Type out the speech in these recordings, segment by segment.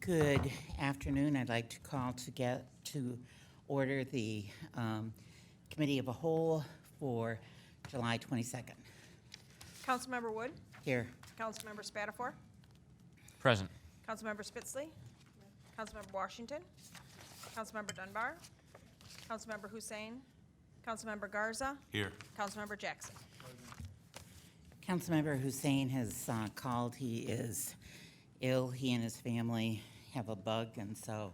Good afternoon. I'd like to call to order the Committee of a Whole for July 22nd. Councilmember Wood, Here. Councilmember Spatafor, Present. Councilmember Spitzley, Councilmember Washington, Councilmember Dunbar, Councilmember Hussein, Councilmember Garza, Here. Councilmember Jackson. Councilmember Hussein has called. He is ill. He and his family have a bug, and so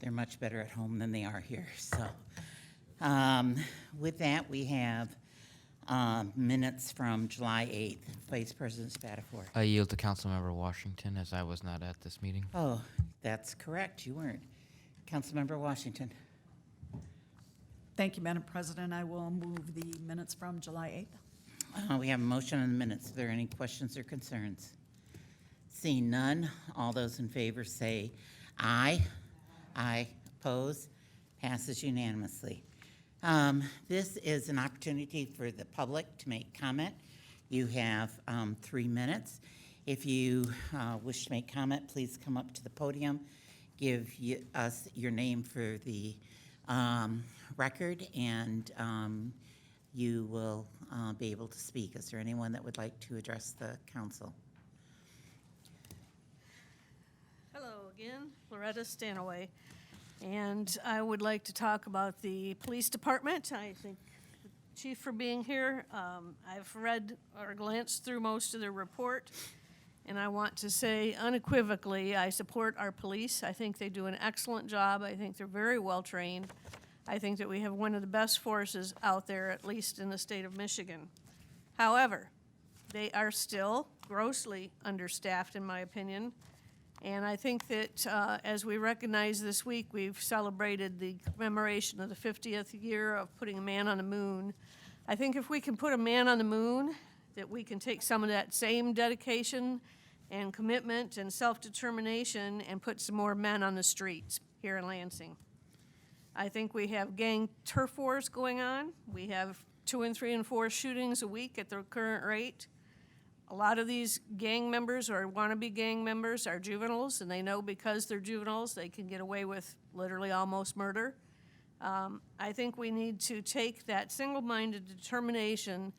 they're much better at home than they are here. So with that, we have minutes from July 8th. Vice President Spatafor. I yield to Councilmember Washington as I was not at this meeting. Oh, that's correct. You weren't. Councilmember Washington. Thank you, Madam President. I will move the minutes from July 8th. We have a motion on the minutes. Are there any questions or concerns? Seeing none, all those in favor say aye. Aye. Oppose? Passes unanimously. This is an opportunity for the public to make comment. You have 3 minutes. If you wish to make comment, please come up to the podium, give us your name for the record, and you will be able to speak. Is there anyone that would like to address the council? Hello again, Loretta Stanaway, and I would like to talk about the police department. I thank the chief for being here. I've read or glanced through most of the report, and I want to say unequivocally I support our police. I think they do an excellent job. I think they're very well trained. I think that we have one of the best forces out there, at least in the state of Michigan. However, they are still grossly understaffed, in my opinion. And I think that as we recognize this week, we've celebrated the commemoration of the 50th year of putting a man on the moon. I think if we can put a man on the moon, that we can take some of that same dedication and commitment and self-determination and put some more men on the streets here in Lansing. I think we have gang turf wars going on. We have 2 and 3 and 4 shootings a week at the current rate. A lot of these gang members or wannabe gang members are juveniles, and they know because they're juveniles they can get away with literally almost murder. I think we need to take that single-minded determination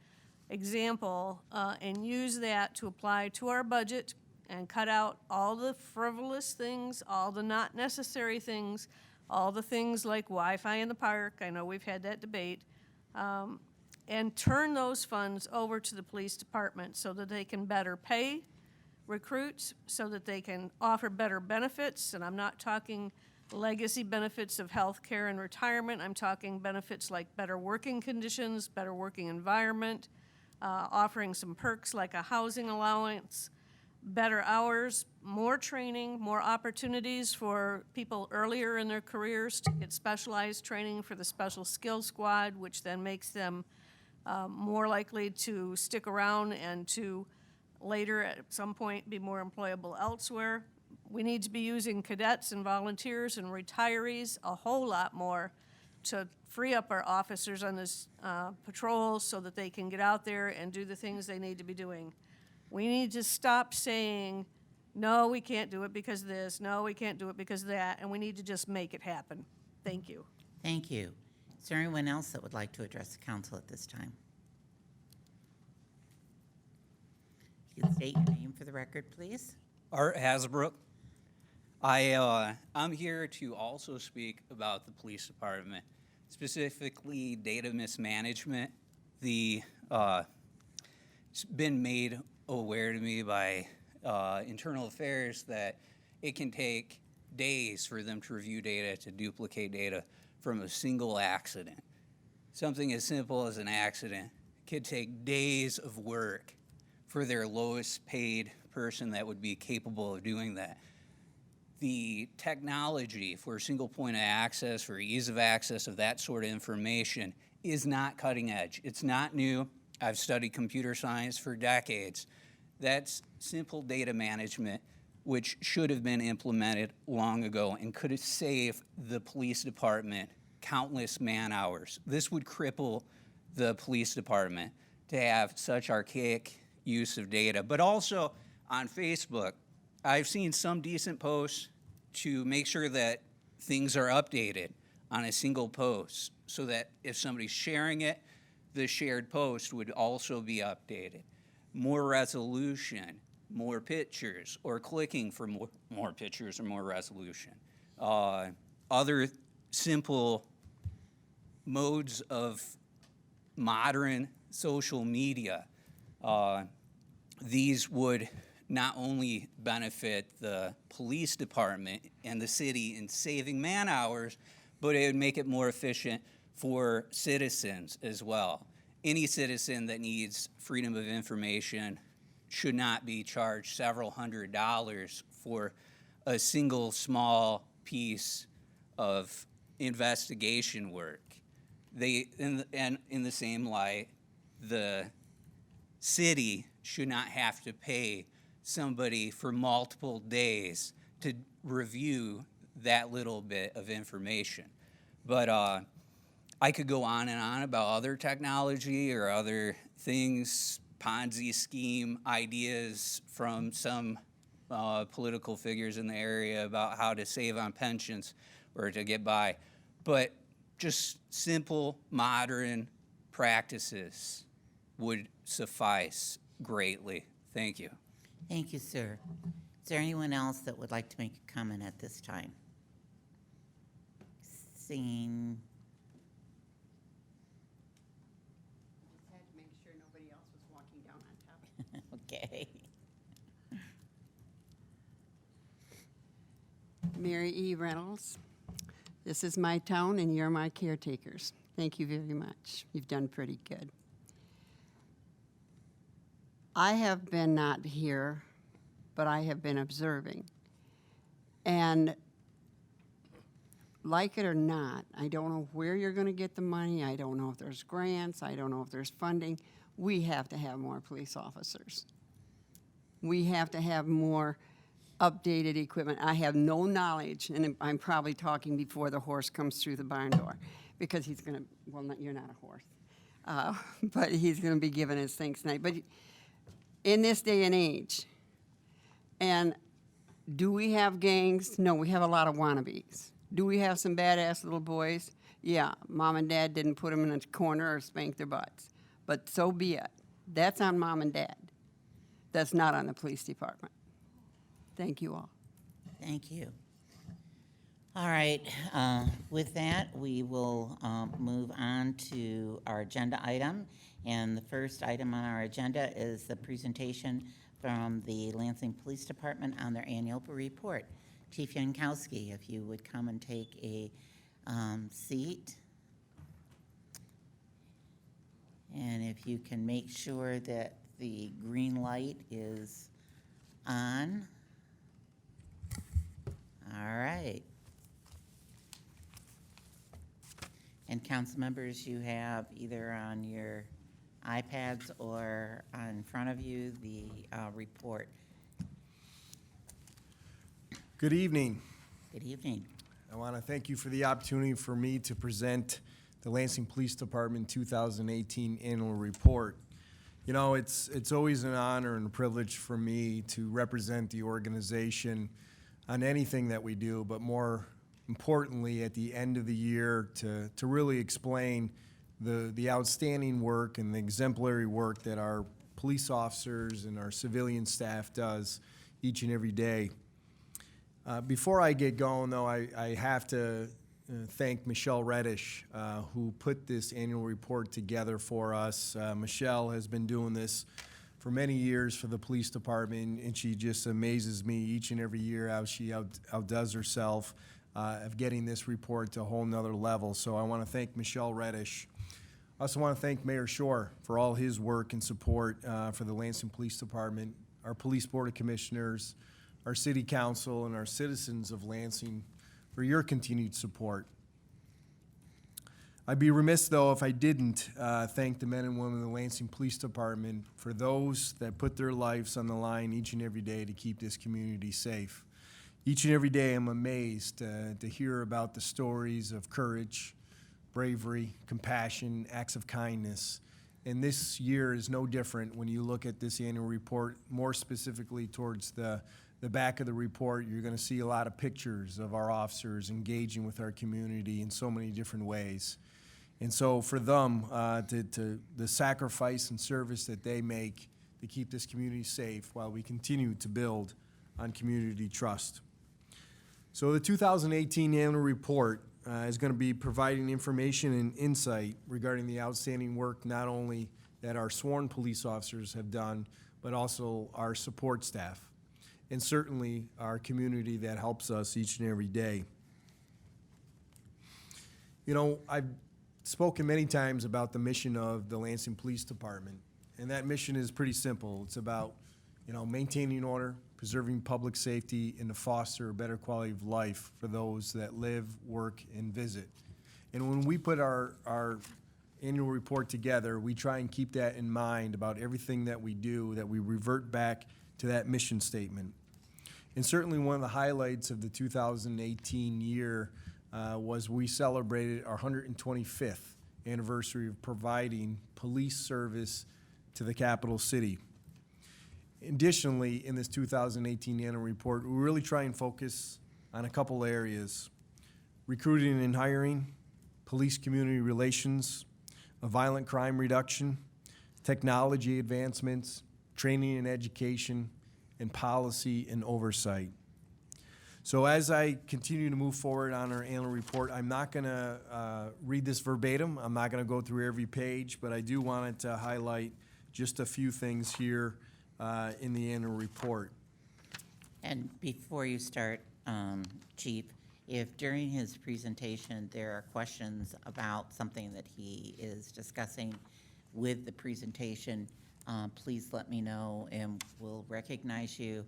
example and use that to apply to our budget and cut out all the frivolous things, all the not necessary things, all the things like Wi-Fi in the park. I know we've had that debate. And turn those funds over to the police department so that they can better pay recruits, so that they can offer better benefits. And I'm not talking legacy benefits of health care and retirement. I'm talking benefits like better working conditions, better working environment, offering some perks like a housing allowance, better hours, more training, more opportunities for people earlier in their careers to get specialized training for the special skills squad, which then makes them more likely to stick around and to later at some point be more employable elsewhere. We need to be using cadets and volunteers and retirees a whole lot more to free up our officers on this patrols so that they can get out there and do the things they need to be doing. We need to stop saying, no, we can't do it because of this, no, we can't do it because of that, and we need to just make it happen. Thank you. Thank you. Is there anyone else that would like to address the council at this time? You can state your name for the record, please. Art Hasbrook. I'm here to also speak about the police department, specifically data mismanagement. It's been made aware to me by internal affairs that it can take days for them to review data, to duplicate data from a single accident. Something as simple as an accident could take days of work for their lowest paid person that would be capable of doing that. The technology for a single point of access, for ease of access of that sort of information is not cutting edge. It's not new. I've studied computer science for decades. That's simple data management, which should have been implemented long ago and could have saved the police department countless man hours. This would cripple the police department to have such archaic use of data. But also on Facebook, I've seen some decent posts to make sure that things are updated on a single post so that if somebody's sharing it, the shared post would also be updated. More resolution, more pictures, or clicking for more pictures or more resolution. Other simple modes of modern social media. These would not only benefit the police department and the city in saving man hours, but it would make it more efficient for citizens as well. Any citizen that needs freedom of information should not be charged several $100s for a single small piece of investigation work. And in the same light, the city should not have to pay somebody for multiple days to review that little bit of information. But I could go on and on about other technology or other things, Ponzi scheme ideas from some political figures in the area about how to save on pensions or to get by. But just simple, modern practices would suffice greatly. Thank you. Thank you, sir. Is there anyone else that would like to make a comment at this time? Seeing, Just had to make sure nobody else was walking down on top. okay. Mary E. Reynolds, this is my town and you're my caretakers. Thank you very much. You've done pretty good. I have been not here, but I have been observing. And like it or not, I don't know where you're going to get the money. I don't know if there's grants. I don't know if there's funding. We have to have more police officers. We have to have more updated equipment. I have no knowledge, and I'm probably talking before the horse comes through the barn door, because he's going to, well, you're not a horse, but he's going to be giving his things tonight. But in this day and age, and do we have gangs? No, we have a lot of wannabes. Do we have some badass little boys? Yeah, mom and dad didn't put them in a corner or spank their butts, but so be it. That's on mom and dad. That's not on the police department. Thank you all. Thank you. All right, with that, we will move on to our agenda item. And the first item on our agenda is the presentation from the Lansing Police Department on their annual report. Chief Yankowski, if you would come and take a seat. And if you can make sure that the green light is on. All right. And council members, you have either on your iPads or in front of you the report. Good evening. Good evening. I want to thank you for the opportunity for me to present the Lansing Police Department 2018 annual report. You know, it's always an honor and a privilege for me to represent the organization on anything that we do, but more importantly, at the end of the year, to really explain the outstanding work and the exemplary work that our police officers and our civilian staff does each and every day. Before I get going, though, I have to thank Michelle Reddish, who put this annual report together for us. Michelle has been doing this for many years for the police department, and she just amazes me each and every year how she outdoes herself of getting this report to a whole nother level. So I want to thank Michelle Reddish. I also want to thank Mayor Shore for all his work and support for the Lansing Police Department, our Police Board of Commissioners, our City Council, and our citizens of Lansing for your continued support. I'd be remiss, though, if I didn't thank the men and women of the Lansing Police Department for those that put their lives on the line each and every day to keep this community safe. Each and every day I'm amazed to hear about the stories of courage, bravery, compassion, acts of kindness. And this year is no different when you look at this annual report, more specifically towards the the back of the report, you're going to see a lot of pictures of our officers engaging with our community in so many different ways. And so for them, the sacrifice and service that they make to keep this community safe while we continue to build on community trust. So the 2018 annual report is going to be providing information and insight regarding the outstanding work not only that our sworn police officers have done, but also our support staff, and certainly our community that helps us each and every day. You know, I've spoken many times about the mission of the Lansing Police Department, and that mission is pretty simple. It's about, you know, maintaining order, preserving public safety, and to foster a better quality of life for those that live, work, and visit. And when we put our annual report together, we try and keep that in mind about everything that we do, that we revert back to that mission statement. And certainly one of the highlights of the 2018 year was we celebrated our 125th anniversary of providing police service to the capital city. Additionally, in this 2018 annual report, we really try and focus on a couple areas: recruiting and hiring, police community relations, violent crime reduction, technology advancements, training and education, and policy and oversight. So as I continue to move forward on our annual report, I'm not going to read this verbatim. I'm not going to go through every page, but I do want to highlight just a few things here in the annual report. And before you start, Chief, if during his presentation there are questions about something that he is discussing with the presentation, please let me know and we'll recognize you.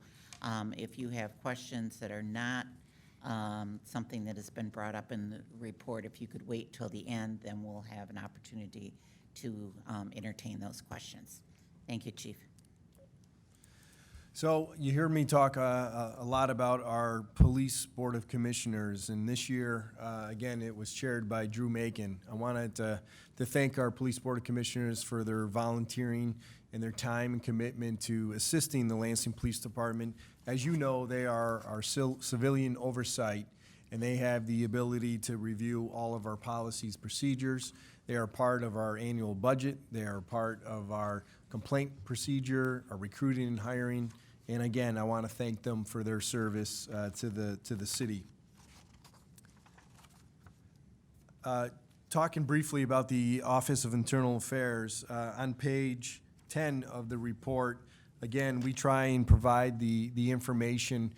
If you have questions that are not something that has been brought up in the report, if you could wait till the end, then we'll have an opportunity to entertain those questions. Thank you, Chief. So you hear me talk a lot about our Police Board of Commissioners, and this year, again, it was chaired by Drew Macon. I wanted to thank our Police Board of Commissioners for their volunteering and their time and commitment to assisting the Lansing Police Department. As you know, they are our civilian oversight, and they have the ability to review all of our policies, procedures. They are part of our annual budget. They are part of our complaint procedure, our recruiting and hiring. And again, I want to thank them for their service to the city. Talking briefly about the Office of Internal Affairs, on page 10 of the report, again, we try and provide the information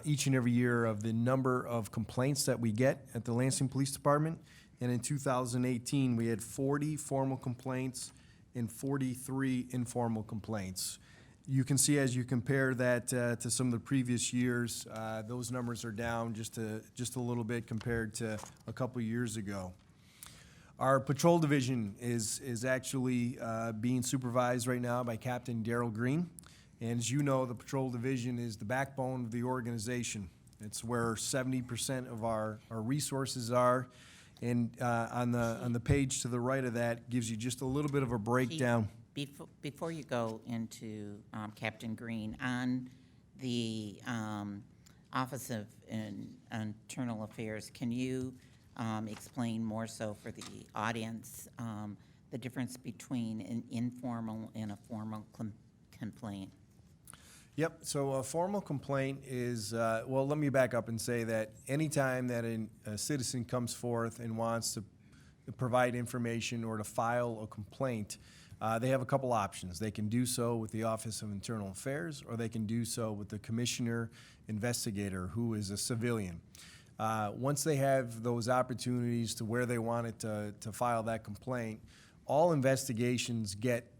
each and every year of the number of complaints that we get at the Lansing Police Department. And in 2018, we had 40 formal complaints and 43 informal complaints. You can see as you compare that to some of the previous years, those numbers are down just a little bit compared to a couple years ago. Our patrol division is actually being supervised right now by Captain Darrell Green. And as you know, the patrol division is the backbone of the organization. It's where 70% of our resources are. And on the page to the right of that gives you just a little bit of a breakdown. Before you go into Captain Green, on the Office of Internal Affairs, can you explain more so for the audience the difference between an informal and a formal complaint? Yep, so a formal complaint is, well, let me back up and say that anytime that a citizen comes forth and wants to provide information or to file a complaint, they have a couple options. They can do so with the Office of Internal Affairs, or they can do so with the Commissioner Investigator, who is a civilian. Once they have those opportunities to where they wanted to file that complaint, all investigations get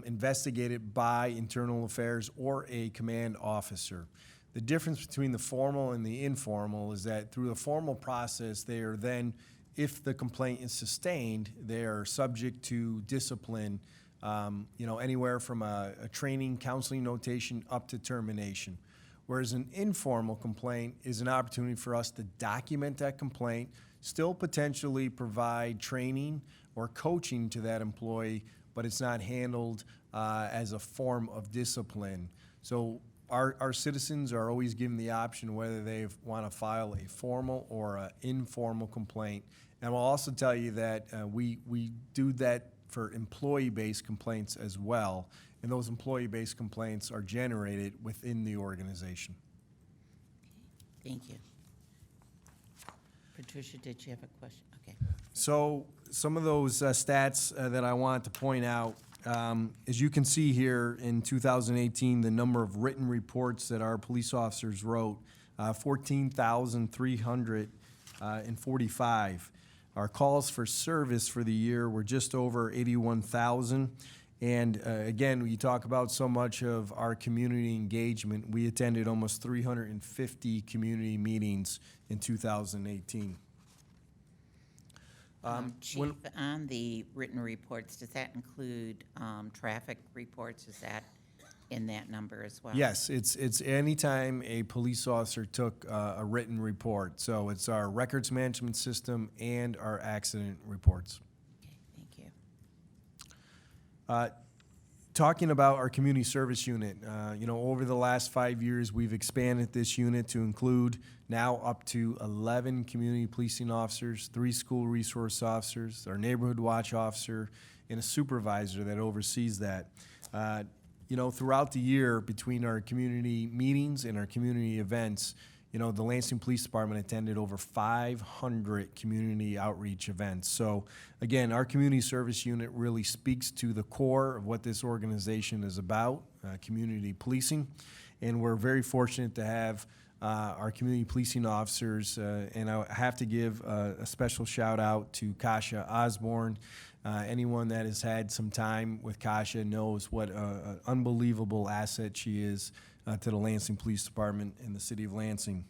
investigated by Internal Affairs or a command officer. The difference between the formal and the informal is that through the formal process, they are then, if the complaint is sustained, they are subject to discipline, anywhere from a training, counseling notation up to termination. Whereas an informal complaint is an opportunity for us to document that complaint, still potentially provide training or coaching to that employee, but it's not handled as a form of discipline. So our citizens are always given the option whether they want to file a formal or an informal complaint. And we'll also tell you that we do that for employee-based complaints as well, and those employee-based complaints are generated within the organization. Thank you. Patricia, did you have a question? Okay. So some of those stats that I wanted to point out, as you can see here in 2018, the number of written reports that our police officers wrote, 14,345. Our calls for service for the year were just over 81,000. And again, you talk about so much of our community engagement. We attended almost 350 community meetings in 2018. Chief, on the written reports, does that include traffic reports? Is that in that number as well? Yes, it's anytime a police officer took a written report. So it's our records management system and our accident reports. Okay, thank you. Talking about our community service unit, over the last 5 years, we've expanded this unit to include now up to 11 community policing officers, 3 school resource officers, our neighborhood watch officer, and a supervisor that oversees that. Throughout the year, between our community meetings and our community events, the Lansing Police Department attended over 500 community outreach events. So again, our community service unit really speaks to the core of what this organization is about, community policing. And we're very fortunate to have our community policing officers, and I have to give a special shout out to Kasha Osborne. Anyone that has had some time with Kasha knows what an unbelievable asset she is to the Lansing Police Department in the city of Lansing.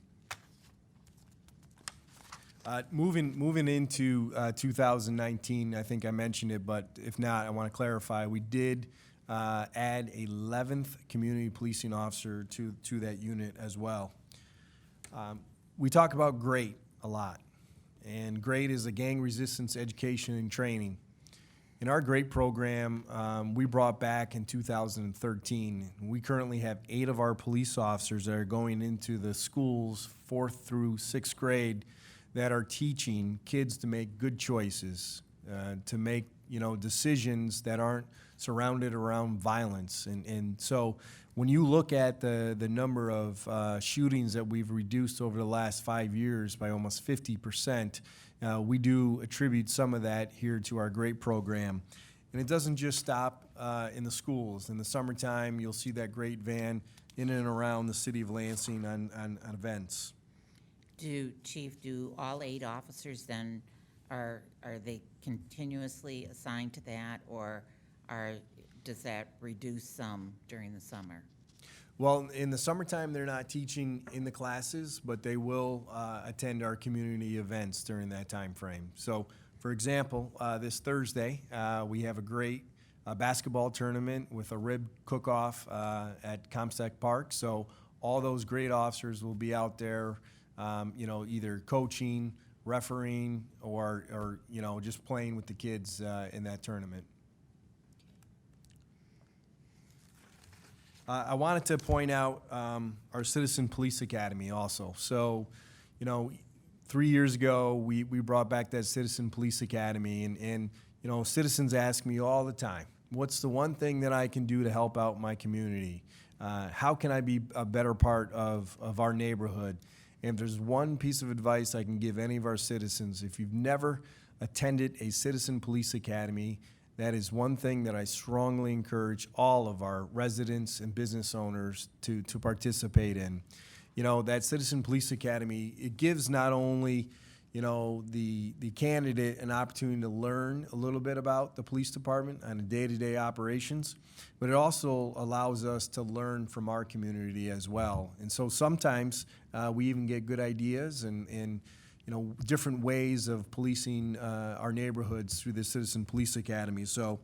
Moving into 2019, I think I mentioned it, but if not, I want to clarify. We did add a 11th community policing officer to that unit as well. We talk about GREAT a lot, and GREAT is a gang resistance education and training. In our GREAT program, we brought back in 2013. We currently have 8 of our police officers that are going into the schools 4th through 6th grade that are teaching kids to make good choices, to make decisions that aren't surrounded around violence. And so when you look at the number of shootings that we've reduced over the last 5 years by almost 50%, we do attribute some of that here to our GREAT program. And it doesn't just stop in the schools. In the summertime, you'll see that GREAT van in and around the city of Lansing on events. Chief, do all 8 officers then, are they continuously assigned to that, or does that reduce some during the summer? Well, in the summertime, they're not teaching in the classes, but they will attend our community events during that time frame. So, for example, this Thursday, we have a great basketball tournament with a rib cook-off at Comstock Park. So all those great officers will be out there, either coaching, refereeing, or just playing with the kids in that tournament. I wanted to point out our Citizen Police Academy also. So, 3 years ago, we brought back that Citizen Police Academy, and citizens ask me all the time, what's the one thing that I can do to help out my community? How can I be a better part of our neighborhood? And if there's one piece of advice I can give any of our citizens, if you've never attended a Citizen Police Academy, that is one thing that I strongly encourage all of our residents and business owners to participate in. That Citizen Police Academy, it gives not only, the candidate an opportunity to learn a little bit about the police department on a day-to-day operations, but it also allows us to learn from our community as well. And so sometimes we even get good ideas and different ways of policing our neighborhoods through the Citizen Police Academy. So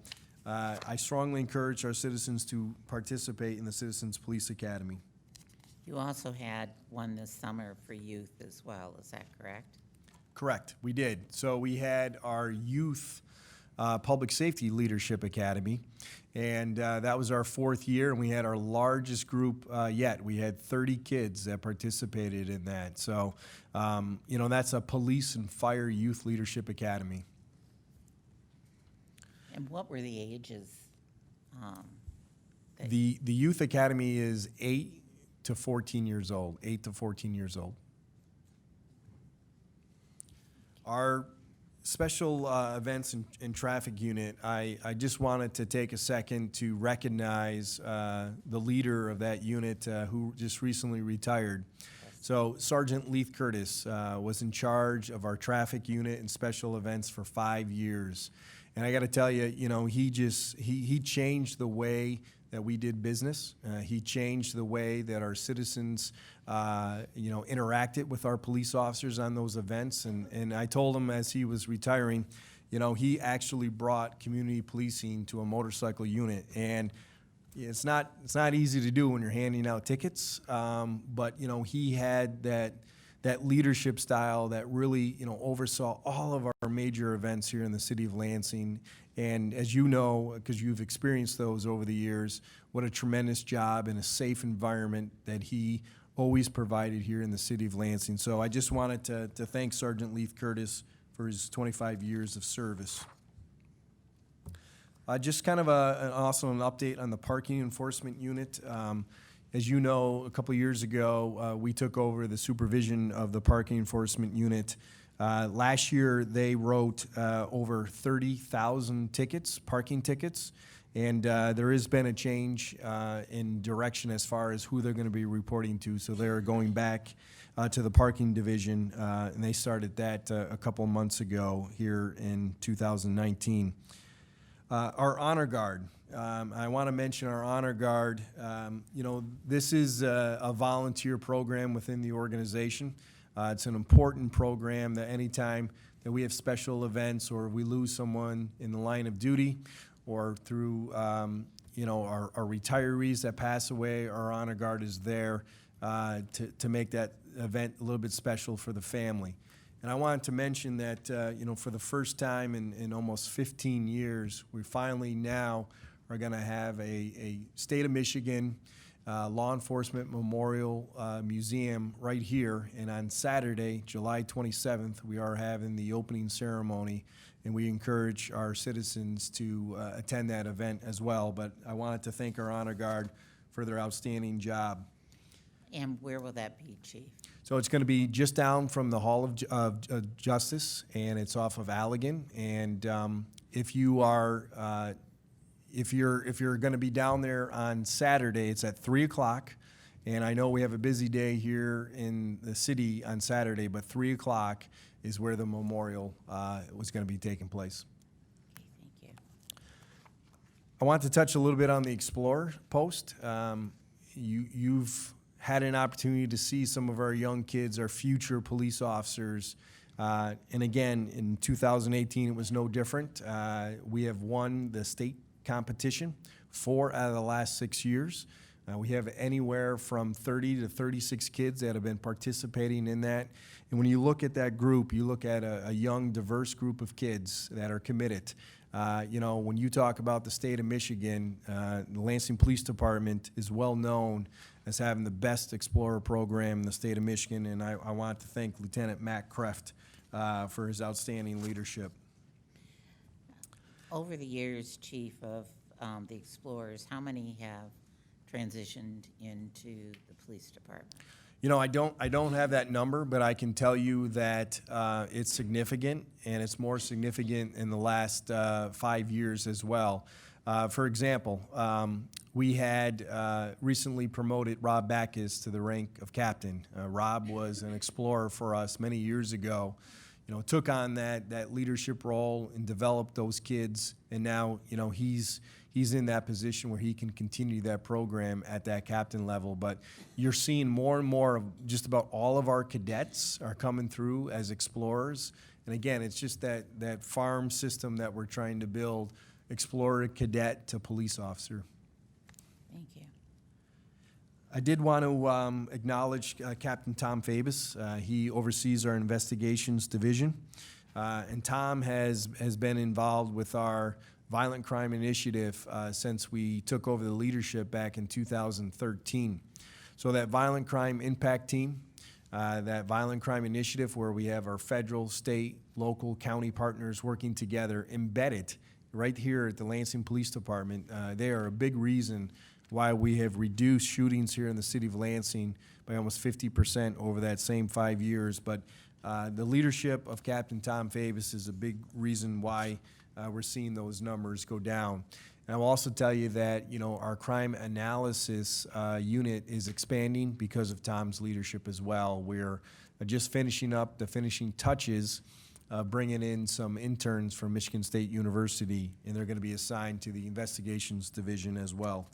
I strongly encourage our citizens to participate in the Citizens Police Academy. You also had one this summer for youth as well, is that correct? Correct, we did. So we had our youth Public Safety Leadership Academy. And that was our 4th year, and we had our largest group yet. We had 30 kids that participated in that. So, you know, that's a Police and Fire Youth Leadership Academy. And what were the ages? The Youth Academy is 8 to 14 years old, 8 to 14 years old. Our Special Events and Traffic Unit, I just wanted to take a second to recognize the leader of that unit who just recently retired. So Sergeant Leith Curtis was in charge of our traffic unit and special events for 5 years. And I got to tell you, you know, he changed the way that we did business. He changed the way that our citizens, you know, interacted with our police officers on those events. And I told him as he was retiring, you know, he actually brought community policing to a motorcycle unit. And it's not easy to do when you're handing out tickets, but, you know, he had that leadership style that really, you know, oversaw all of our major events here in the city of Lansing. And as you know, because you've experienced those over the years, what a tremendous job and a safe environment that he always provided here in the city of Lansing. So I just wanted to thank Sergeant Leith Curtis for his 25 years of service. Just kind of also an update on the parking enforcement unit. As you know, a couple of years ago, we took over the supervision of the parking enforcement unit. Last year, they wrote over 30,000 tickets, parking tickets, and there has been a change in direction as far as who they're going to be reporting to. So they're going back to the parking division, and they started that a couple months ago here in 2019. Our Honor Guard. I want to mention our Honor Guard. You know, this is a volunteer program within the organization. It's an important program that anytime that we have special events or we lose someone in the line of duty or through, you know, our retirees that pass away, our Honor Guard is there to make that event a little bit special for the family. And I wanted to mention that, you know, for the first time in almost 15 years, we finally now are going to have a state of Michigan law enforcement memorial museum right here. And on Saturday, July 27th, we are having the opening ceremony, and we encourage our citizens to attend that event as well. But I wanted to thank our Honor Guard for their outstanding job. And where will that be, Chief? So it's going to be just down from the Hall of Justice, and it's off of Allegan. And if you are if you're going to be down there on Saturday, it's at 3 o'clock. And I know we have a busy day here in the city on Saturday, but 3 o'clock is where the memorial was going to be taking place. Okay, thank you. I want to touch a little bit on the Explorer post. You've had an opportunity to see some of our young kids, our future police officers. And again, in 2018, it was no different. We have won the state competition 4 out of the last 6 years. We have anywhere from 30 to 36 kids that have been participating in that. And when you look at that group, you look at a young, diverse group of kids that are committed. You know, when you talk about the state of Michigan, the Lansing Police Department is well known as having the best Explorer program in the state of Michigan, and I want to thank Lieutenant Matt Kreft for his outstanding leadership. Over the years, Chief, of the Explorers, how many have transitioned into the police department? You know, I don't have that number, but I can tell you that it's significant, and it's more significant in the last 5 years as well. For example, we had recently promoted Rob Backus to the rank of captain. Rob was an Explorer for us many years ago. You know, took on that leadership role and developed those kids, and now, you know, he's in that position where he can continue that program at that captain level. But you're seeing more and more of just about all of our cadets are coming through as Explorers. And again, it's just that farm system that we're trying to build, Explorer, cadet to police officer. Thank you. I did want to acknowledge Captain Tom Fabus. He oversees our investigations division. And Tom has been involved with our violent crime initiative since we took over the leadership back in 2013. So that violent crime impact team, that violent crime initiative where we have our federal, state, local, county partners working together, embedded right here at the Lansing Police Department. They are a big reason why we have reduced shootings here in the city of Lansing by almost 50% over that same 5 years. But the leadership of Captain Tom Favis is a big reason why we're seeing those numbers go down. And I will also tell you that, you know, our crime analysis unit is expanding because of Tom's leadership as well. We're just finishing up the finishing touches, bringing in some interns from Michigan State University, and they're going to be assigned to the investigations division as well.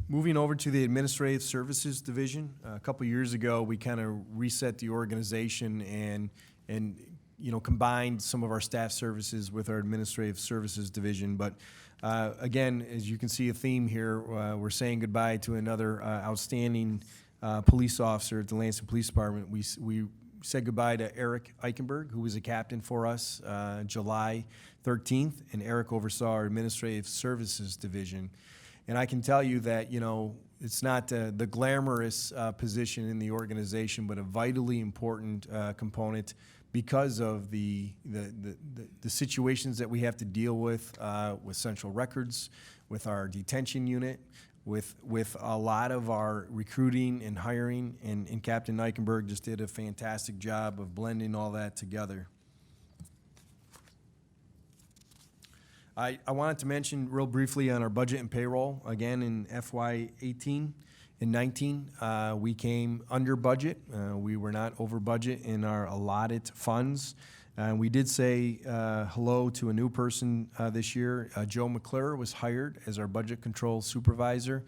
Moving over to the Administrative Services Division, a couple years ago, we kind of reset the organization and you know, combined some of our staff services with our Administrative Services Division. But again, as you can see a theme here, we're saying goodbye to another outstanding police officer at the Lansing Police Department. We said goodbye to Eric Eichenberg, who was a captain for us July 13th, and Eric oversaw our Administrative Services Division. And I can tell you that, you know, it's not the glamorous position in the organization, but a vitally important component because of the situations that we have to deal with Central Records, with our detention unit, with a lot of our recruiting and hiring. And Captain Eichenberg just did a fantastic job of blending all that together. I wanted to mention real briefly on our budget and payroll. Again, in FY 18 and 19, we came under budget. We were not over budget in our allotted funds. We did say hello to a new person this year. Joe McClure was hired as our budget control supervisor.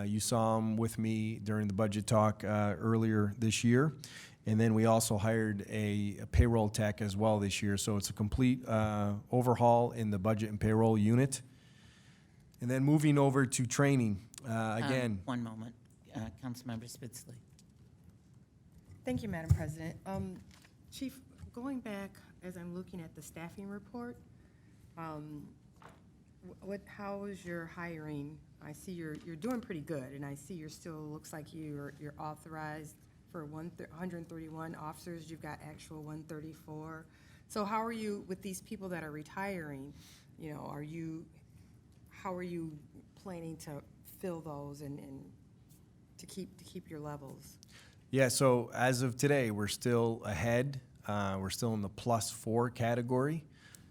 You saw him with me during the budget talk earlier this year. And then we also hired a payroll tech as well this year. So it's a complete overhaul in the budget and payroll unit. And then moving over to training, again. One moment. Councilmember Spitzley. Thank you, Madam President. Chief, going back as I'm looking at the staffing report, how is your hiring? I see you're doing pretty good, and I see you're still, looks like you're authorized for 131 officers. You've got actual 134. So how are you with these people that are retiring? You know, how are you planning to fill those and to keep your levels? Yeah, so as of today, we're still ahead. We're still in the +4 category.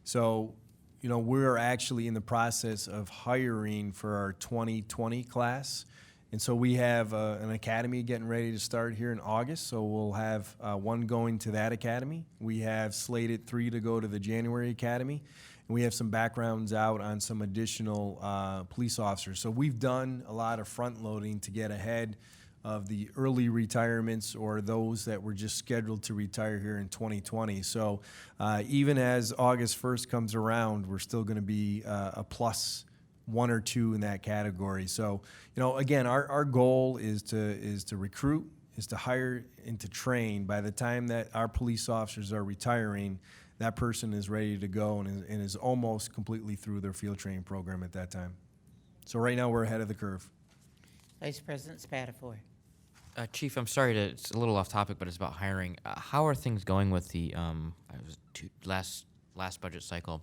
So, you know, we're actually in the process of hiring for our 2020 class. And so we have an academy getting ready to start here in August, so we'll have one going to that academy. We have slated 3 to go to the January academy, and we have some backgrounds out on some additional police officers. So we've done a lot of front loading to get ahead of the early retirements or those that were just scheduled to retire here in 2020. So even as August 1st comes around, we're still going to be a +1 or 2 in that category. So, you know, again, our goal is to recruit, is to hire and to train. By the time that our police officers are retiring, that person is ready to go and is almost completely through their field training program at that time. So right now, we're ahead of the curve. Vice President Spatafor. Chief, I'm sorry to, it's a little off topic, but it's about hiring. How are things going with the last budget cycle?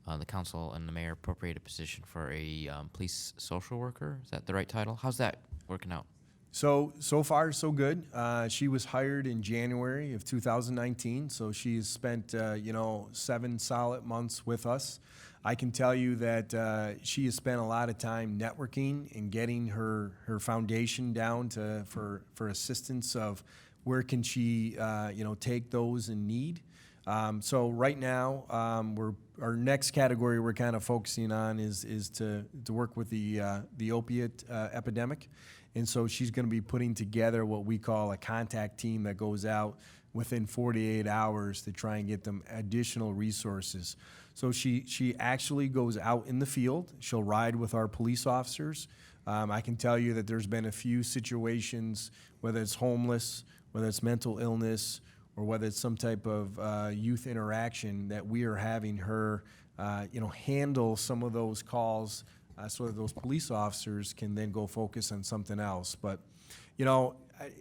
The council and the mayor appropriated a position for a police social worker. Is that the right title? How's that working out? So far, so good. She was hired in January of 2019, so she's spent, 7 solid months with us. I can tell you that she has spent a lot of time networking and getting her foundation down for assistance of where can she, take those in need. So right now, our next category we're kind of focusing on is to work with the opiate epidemic. And so she's going to be putting together what we call a contact team that goes out within 48 hours to try and get them additional resources. So she actually goes out in the field. She'll ride with our police officers. I can tell you that there's been a few situations, whether it's homeless, whether it's mental illness, or whether it's some type of youth interaction, that we are having her, handle some of those calls so that those police officers can then go focus on something else. But,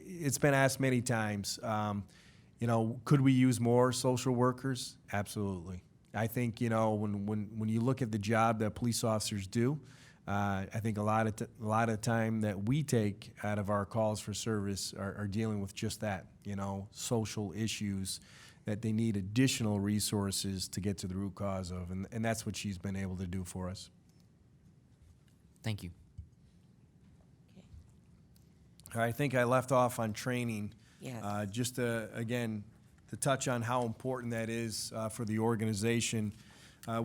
it's been asked many times, could we use more social workers? Absolutely. I think, when you look at the job that police officers do, I think a lot of time that we take out of our calls for service are dealing with just that, social issues that they need additional resources to get to the root cause of, and that's what she's been able to do for us. Thank you. I think I left off on training. Yes. Just again, to touch on how important that is for the organization.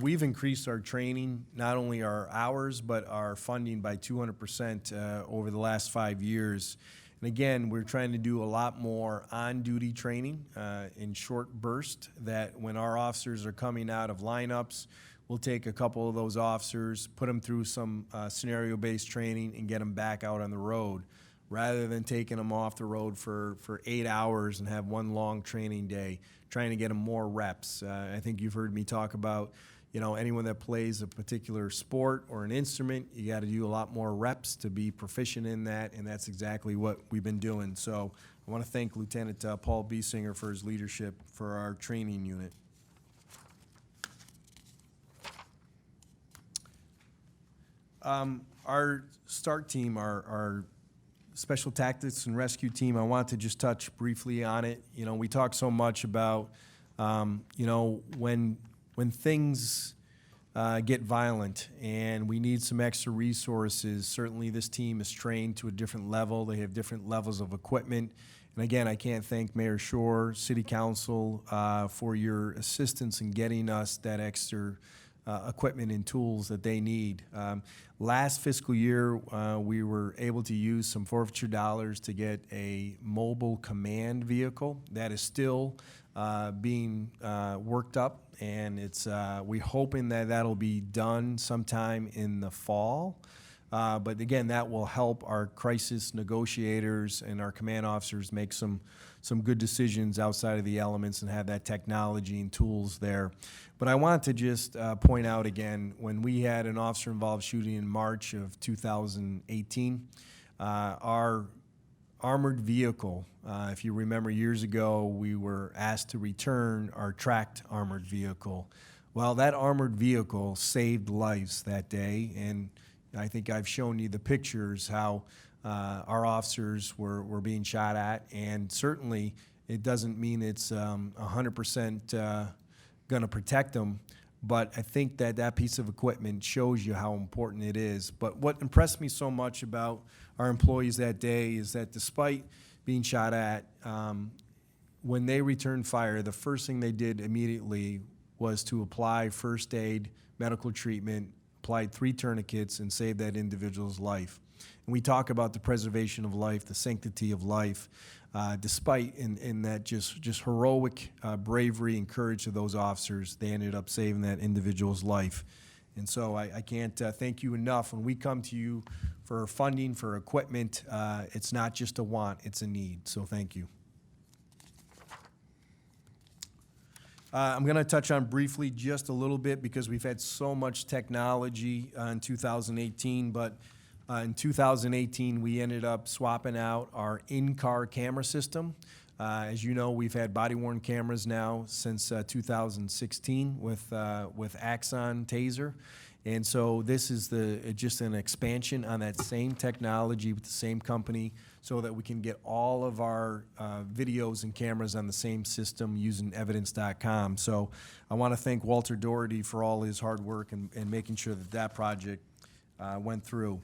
We've increased our training, not only our hours, but our funding by 200% over the last 5 years. And again, we're trying to do a lot more on-duty training in short bursts, that when our officers are coming out of lineups, we'll take a couple of those officers, put them through some scenario-based training, and get them back out on the road, rather than taking them off the road for 8 hours and have one long training day, trying to get them more reps. I think you've heard me talk about, anyone that plays a particular sport or an instrument, you got to do a lot more reps to be proficient in that, and that's exactly what we've been doing. So I want to thank Lieutenant Paul Biesinger for his leadership for our training unit. Our START team, our Special Tactics and Rescue team, I want to just touch briefly on it. We talk so much about, when things get violent and we need some extra resources, certainly this team is trained to a different level. They have different levels of equipment. And again, I can't thank Mayor Shore, City Council, for your assistance in getting us that extra equipment and tools that they need. Last fiscal year, we were able to use some forfeiture dollars to get a mobile command vehicle that is still being worked up, and we're hoping that that'll be done sometime in the fall. But again, that will help our crisis negotiators and our command officers make some good decisions outside of the elements and have that technology and tools there. But I want to just point out again, when we had an officer-involved shooting in March of 2018, our armored vehicle, if you remember years ago, we were asked to return our tracked armored vehicle. Well, that armored vehicle saved lives that day, and I think I've shown you the pictures how our officers were being shot at, and certainly it doesn't mean it's 100% going to protect them, but I think that piece of equipment shows you how important it is. But what impressed me so much about our employees that day is that despite being shot at, when they returned fire, the first thing they did immediately was to apply first aid, medical treatment, applied 3 tourniquets, and saved that individual's life. And we talk about the preservation of life, the sanctity of life, despite in that just heroic bravery and courage of those officers, they ended up saving that individual's life. And so I can't thank you enough. When we come to you for funding, for equipment, it's not just a want, it's a need. So thank you. I'm going to touch on briefly just a little bit because we've had so much technology in 2018, but in 2018 we ended up swapping out our in-car camera system. As you know, we've had body-worn cameras now since 2016 with Axon Taser. And so this is just an expansion on that same technology with the same company so that we can get all of our videos and cameras on the same system using evidence.com. So I want to thank Walter Doherty for all his hard work and making sure that project went through.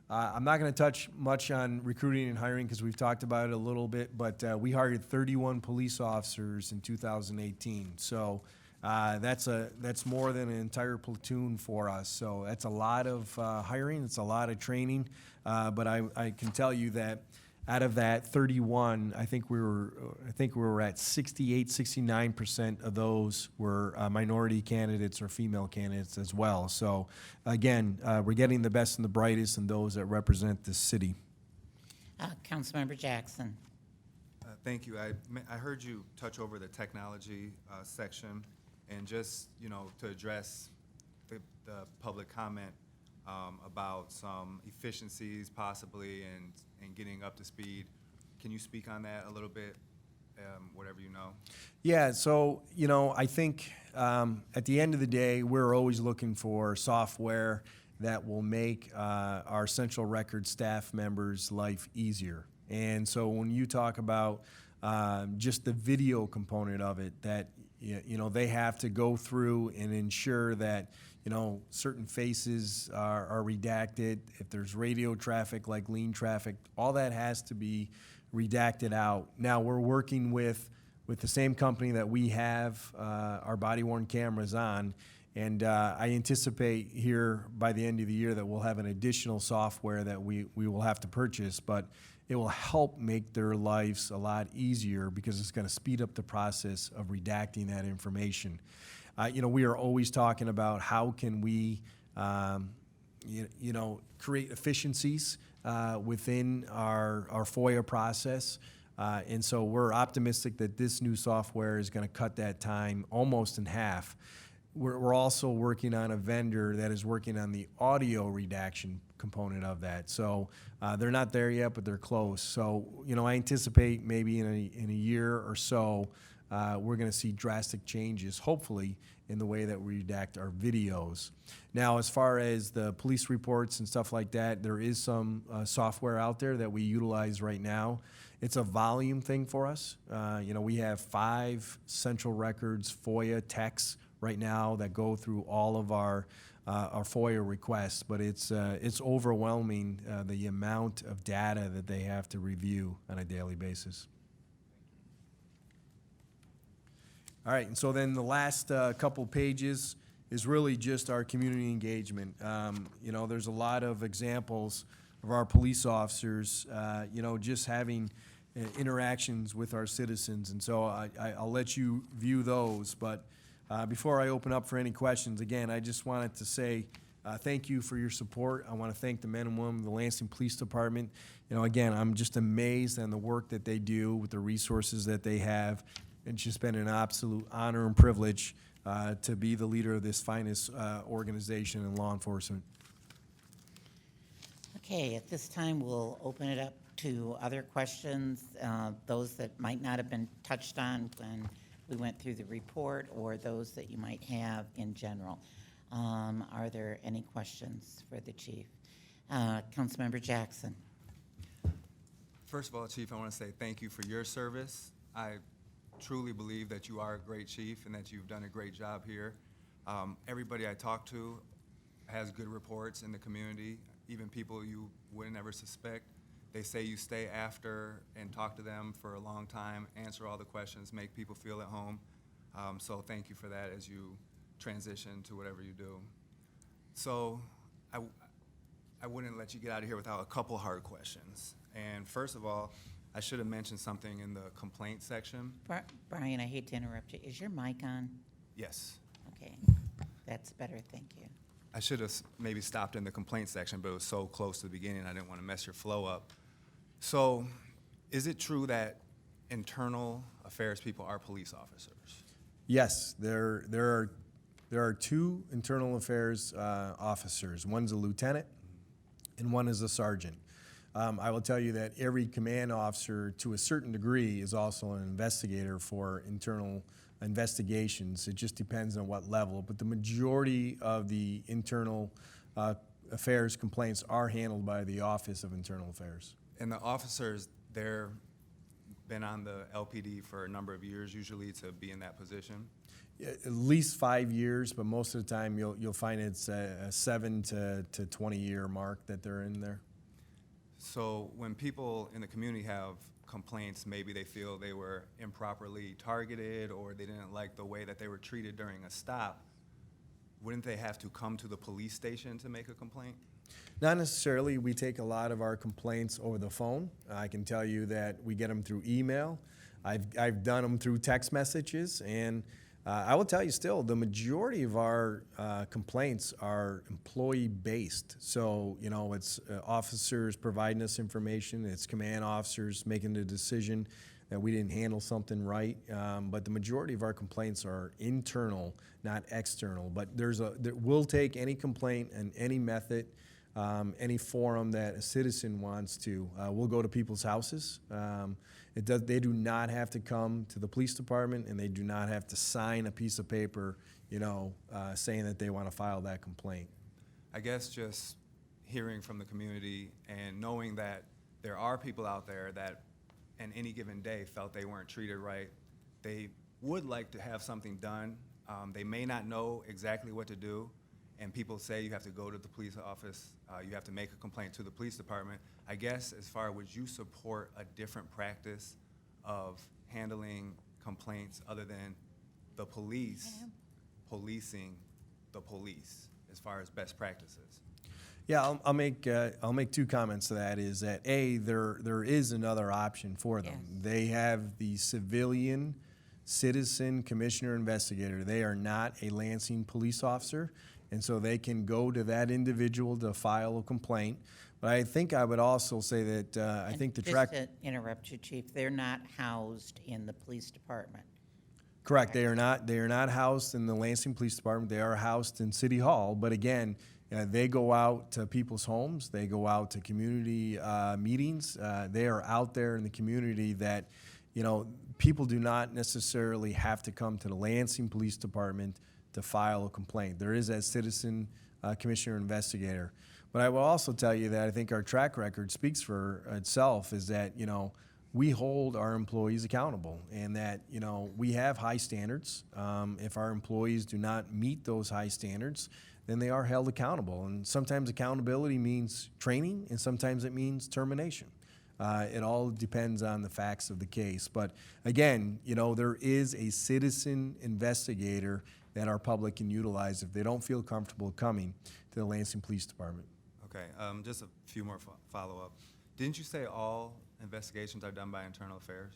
I'm not going to touch much on recruiting and hiring because we've talked about it a little bit, but we hired 31 police officers in 2018. So that's more than an entire platoon for us. So that's a lot of hiring. It's a lot of training. But I can tell you that Out of that 31, I think we were at 68, 69% of those were minority candidates or female candidates as well. So again, we're getting the best and the brightest and those that represent this city. Councilmember Jackson. Thank you. I heard you touch over the technology section, and just, to address the public comment about some efficiencies possibly and getting up to speed. Can you speak on that a little bit, whatever you know? Yeah, so, I think at the end of the day, we're always looking for software that will make our central record staff members' life easier. And so when you talk about just the video component of it, that, they have to go through and ensure that, certain faces are redacted. If there's radio traffic, like lean traffic, all that has to be redacted out. Now, we're working with the same company that we have our body-worn cameras on, and I anticipate here by the end of the year that we'll have an additional software that we will have to purchase, but it will help make their lives a lot easier because it's going to speed up the process of redacting that information. We are always talking about how can we, create efficiencies within our FOIA process. And so we're optimistic that this new software is going to cut that time almost in half. We're also working on a vendor that is working on the audio redaction component of that. So they're not there yet, but they're close. So, I anticipate maybe in a year or so, we're going to see drastic changes, hopefully, in the way that we redact our videos. Now, as far as the police reports and stuff like that, there is some software out there that we utilize right now. It's a volume thing for us. We have 5 central records FOIA techs right now that go through all of our FOIA requests, but it's overwhelming the amount of data that they have to review on a daily basis. All right, and so then the last couple pages is really just our community engagement. There's a lot of examples of our police officers, just having interactions with our citizens, and so I'll let you view those, but before I open up for any questions, again, I just wanted to say thank you for your support. I want to thank the men and women of the Lansing Police Department. Again, I'm just amazed on the work that they do with the resources that they have. It's just been an absolute honor and privilege to be the leader of this finest organization in law enforcement. Okay, at this time, we'll open it up to other questions, those that might not have been touched on when we went through the report, or those that you might have in general. Are there any questions for the chief? Councilmember Jackson. First of all, Chief, I want to say thank you for your service. I truly believe that you are a great chief and that you've done a great job here. Everybody I talk to has good reports in the community, even people you wouldn't ever suspect. They say you stay after and talk to them for a long time, answer all the questions, make people feel at home. So thank you for that as you transition to whatever you do. So I wouldn't let you get out of here without a couple hard questions. And first of all, I should have mentioned something in the complaint section. Brian, I hate to interrupt you. Is your mic on? Yes. Okay, that's better, thank you. I should have maybe stopped in the complaint section, but it was so close to the beginning, I didn't want to mess your flow up. So, is it true that internal affairs people are police officers? Yes, there are 2 internal affairs officers. One's a lieutenant, and one is a sergeant. I will tell you that every command officer, to a certain degree, is also an investigator for internal investigations. It just depends on what level, but the majority of the internal affairs complaints are handled by the Office of Internal Affairs. And the officers, they're been on the LPD for a number of years, usually, to be in that position? At least 5 years, but most of the time you'll find it's a 7 to 20 year mark that they're in there. So when people in the community have complaints, maybe they feel they were improperly targeted or they didn't like the way that they were treated during a stop, wouldn't they have to come to the police station to make a complaint? Not necessarily. We take a lot of our complaints over the phone. I can tell you that we get them through email. I've done them through text messages, and I will tell you still, the majority of our complaints are employee-based. So, you know, it's officers providing us information, it's command officers making the decision that we didn't handle something right. But the majority of our complaints are internal, not external. But we'll take any complaint and any method, any forum that a citizen wants to. We'll go to people's houses. They do not have to come to the police department, and they do not have to sign a piece of paper, you know, saying that they want to file that complaint. I guess just hearing from the community and knowing that there are people out there that in any given day felt they weren't treated right, they would like to have something done. They may not know exactly what to do, and people say you have to go to the police office, you have to make a complaint to the police department. I guess as far, would you support a different practice of handling complaints other than the police policing the police as far as best practices? Yeah, I'll make two comments to that. Is that there is another option for them. Yes. They have the civilian citizen commissioner investigator. They are not a Lansing police officer, and so they can go to that individual to file a complaint. But I think I would also say that I think the track. Just to interrupt you, Chief, they're not housed in the police department. Correct. They are not housed in the Lansing Police Department. They are housed in City Hall. But again, they go out to people's homes. They go out to community meetings. They are out there in the community that, you know, people do not necessarily have to come to the Lansing Police Department to file a complaint. There is a citizen commissioner investigator. But I will also tell you that I think our track record speaks for itself, is that, you know, we hold our employees accountable, and that, you know, we have high standards. If our employees do not meet those high standards, then they are held accountable. And sometimes accountability means training, and sometimes it means termination. It all depends on the facts of the case. But again, you know, there is a citizen investigator that our public can utilize if they don't feel comfortable coming to the Lansing Police Department. Okay, just a few more follow-up. Didn't you say all investigations are done by Internal Affairs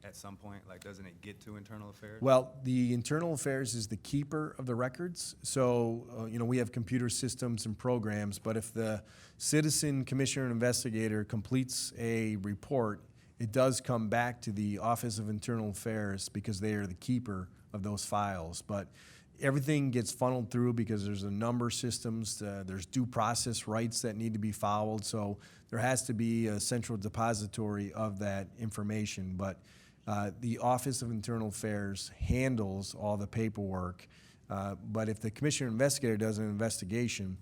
at some point? Like, doesn't it get to Internal Affairs? Well, the Internal Affairs is the keeper of the records. So, you know, we have computer systems and programs, but if the citizen commissioner and investigator completes a report, it does come back to the Office of Internal Affairs because they are the keeper of those files. But everything gets funneled through because there's a number of systems, there's due process rights that need to be followed, so there has to be a central depository of that information. But the Office of Internal Affairs handles all the paperwork. But if the commissioner investigator does an investigation,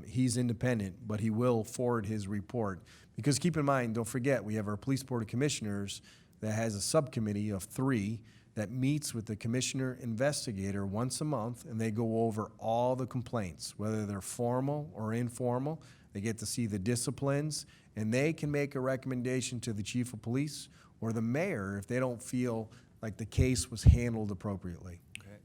he's independent, but he will forward his report. Because keep in mind, don't forget, we have our Police Board of Commissioners that has a subcommittee of 3 that meets with the commissioner investigator once a month, and they go over all the complaints, whether they're formal or informal. They get to see the disciplines, and they can make a recommendation to the chief of police or the mayor if they don't feel like the case was handled appropriately. Okay.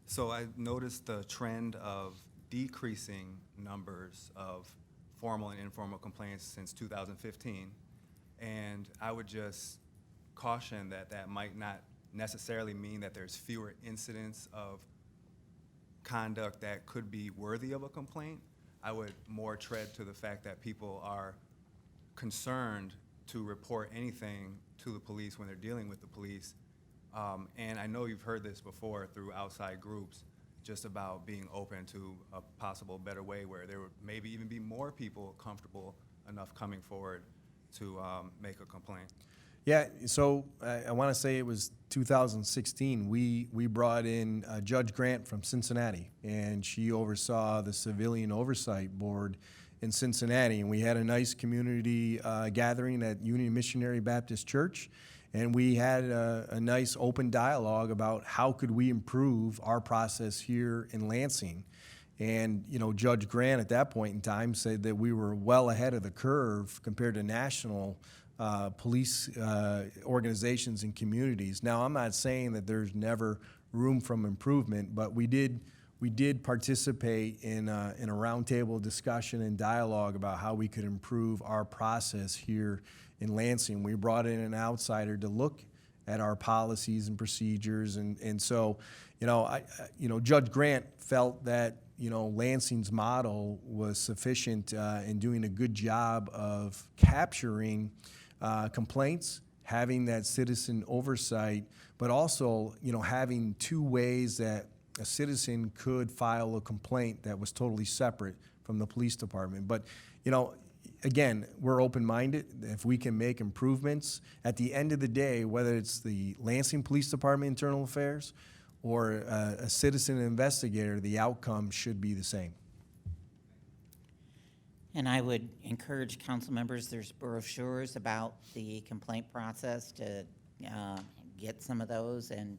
So I noticed the trend of decreasing numbers of formal and informal complaints since 2015, and I would just caution that that might not necessarily mean that there's fewer incidents of conduct that could be worthy of a complaint. I would more tread to the fact that people are concerned to report anything to the police when they're dealing with the police. And I know you've heard this before through outside groups, just about being open to a possible better way where there would maybe even be more people comfortable enough coming forward to make a complaint. Yeah, so I want to say it was 2016. We brought in Judge Grant from Cincinnati, and she oversaw the Civilian Oversight Board in Cincinnati. And we had a nice community gathering at Union Missionary Baptist Church, and we had a nice open dialogue about how could we improve our process here in Lansing. And, you know, Judge Grant at that point in time said that we were well ahead of the curve compared to national police organizations and communities. Now, I'm not saying that there's never room for improvement, but we did we did participate in a roundtable discussion and dialogue about how we could improve our process here in Lansing. We brought in an outsider to look at our policies and procedures, and so, Judge Grant felt that, Lansing's model was sufficient in doing a good job of capturing complaints, having that citizen oversight, but also, having two ways that a citizen could file a complaint that was totally separate from the police department. But, again, we're open-minded. If we can make improvements, at the end of the day, whether it's the Lansing Police Department Internal Affairs or a citizen investigator, the outcome should be the same. And I would encourage council members, there's brochures about the complaint process to get some of those and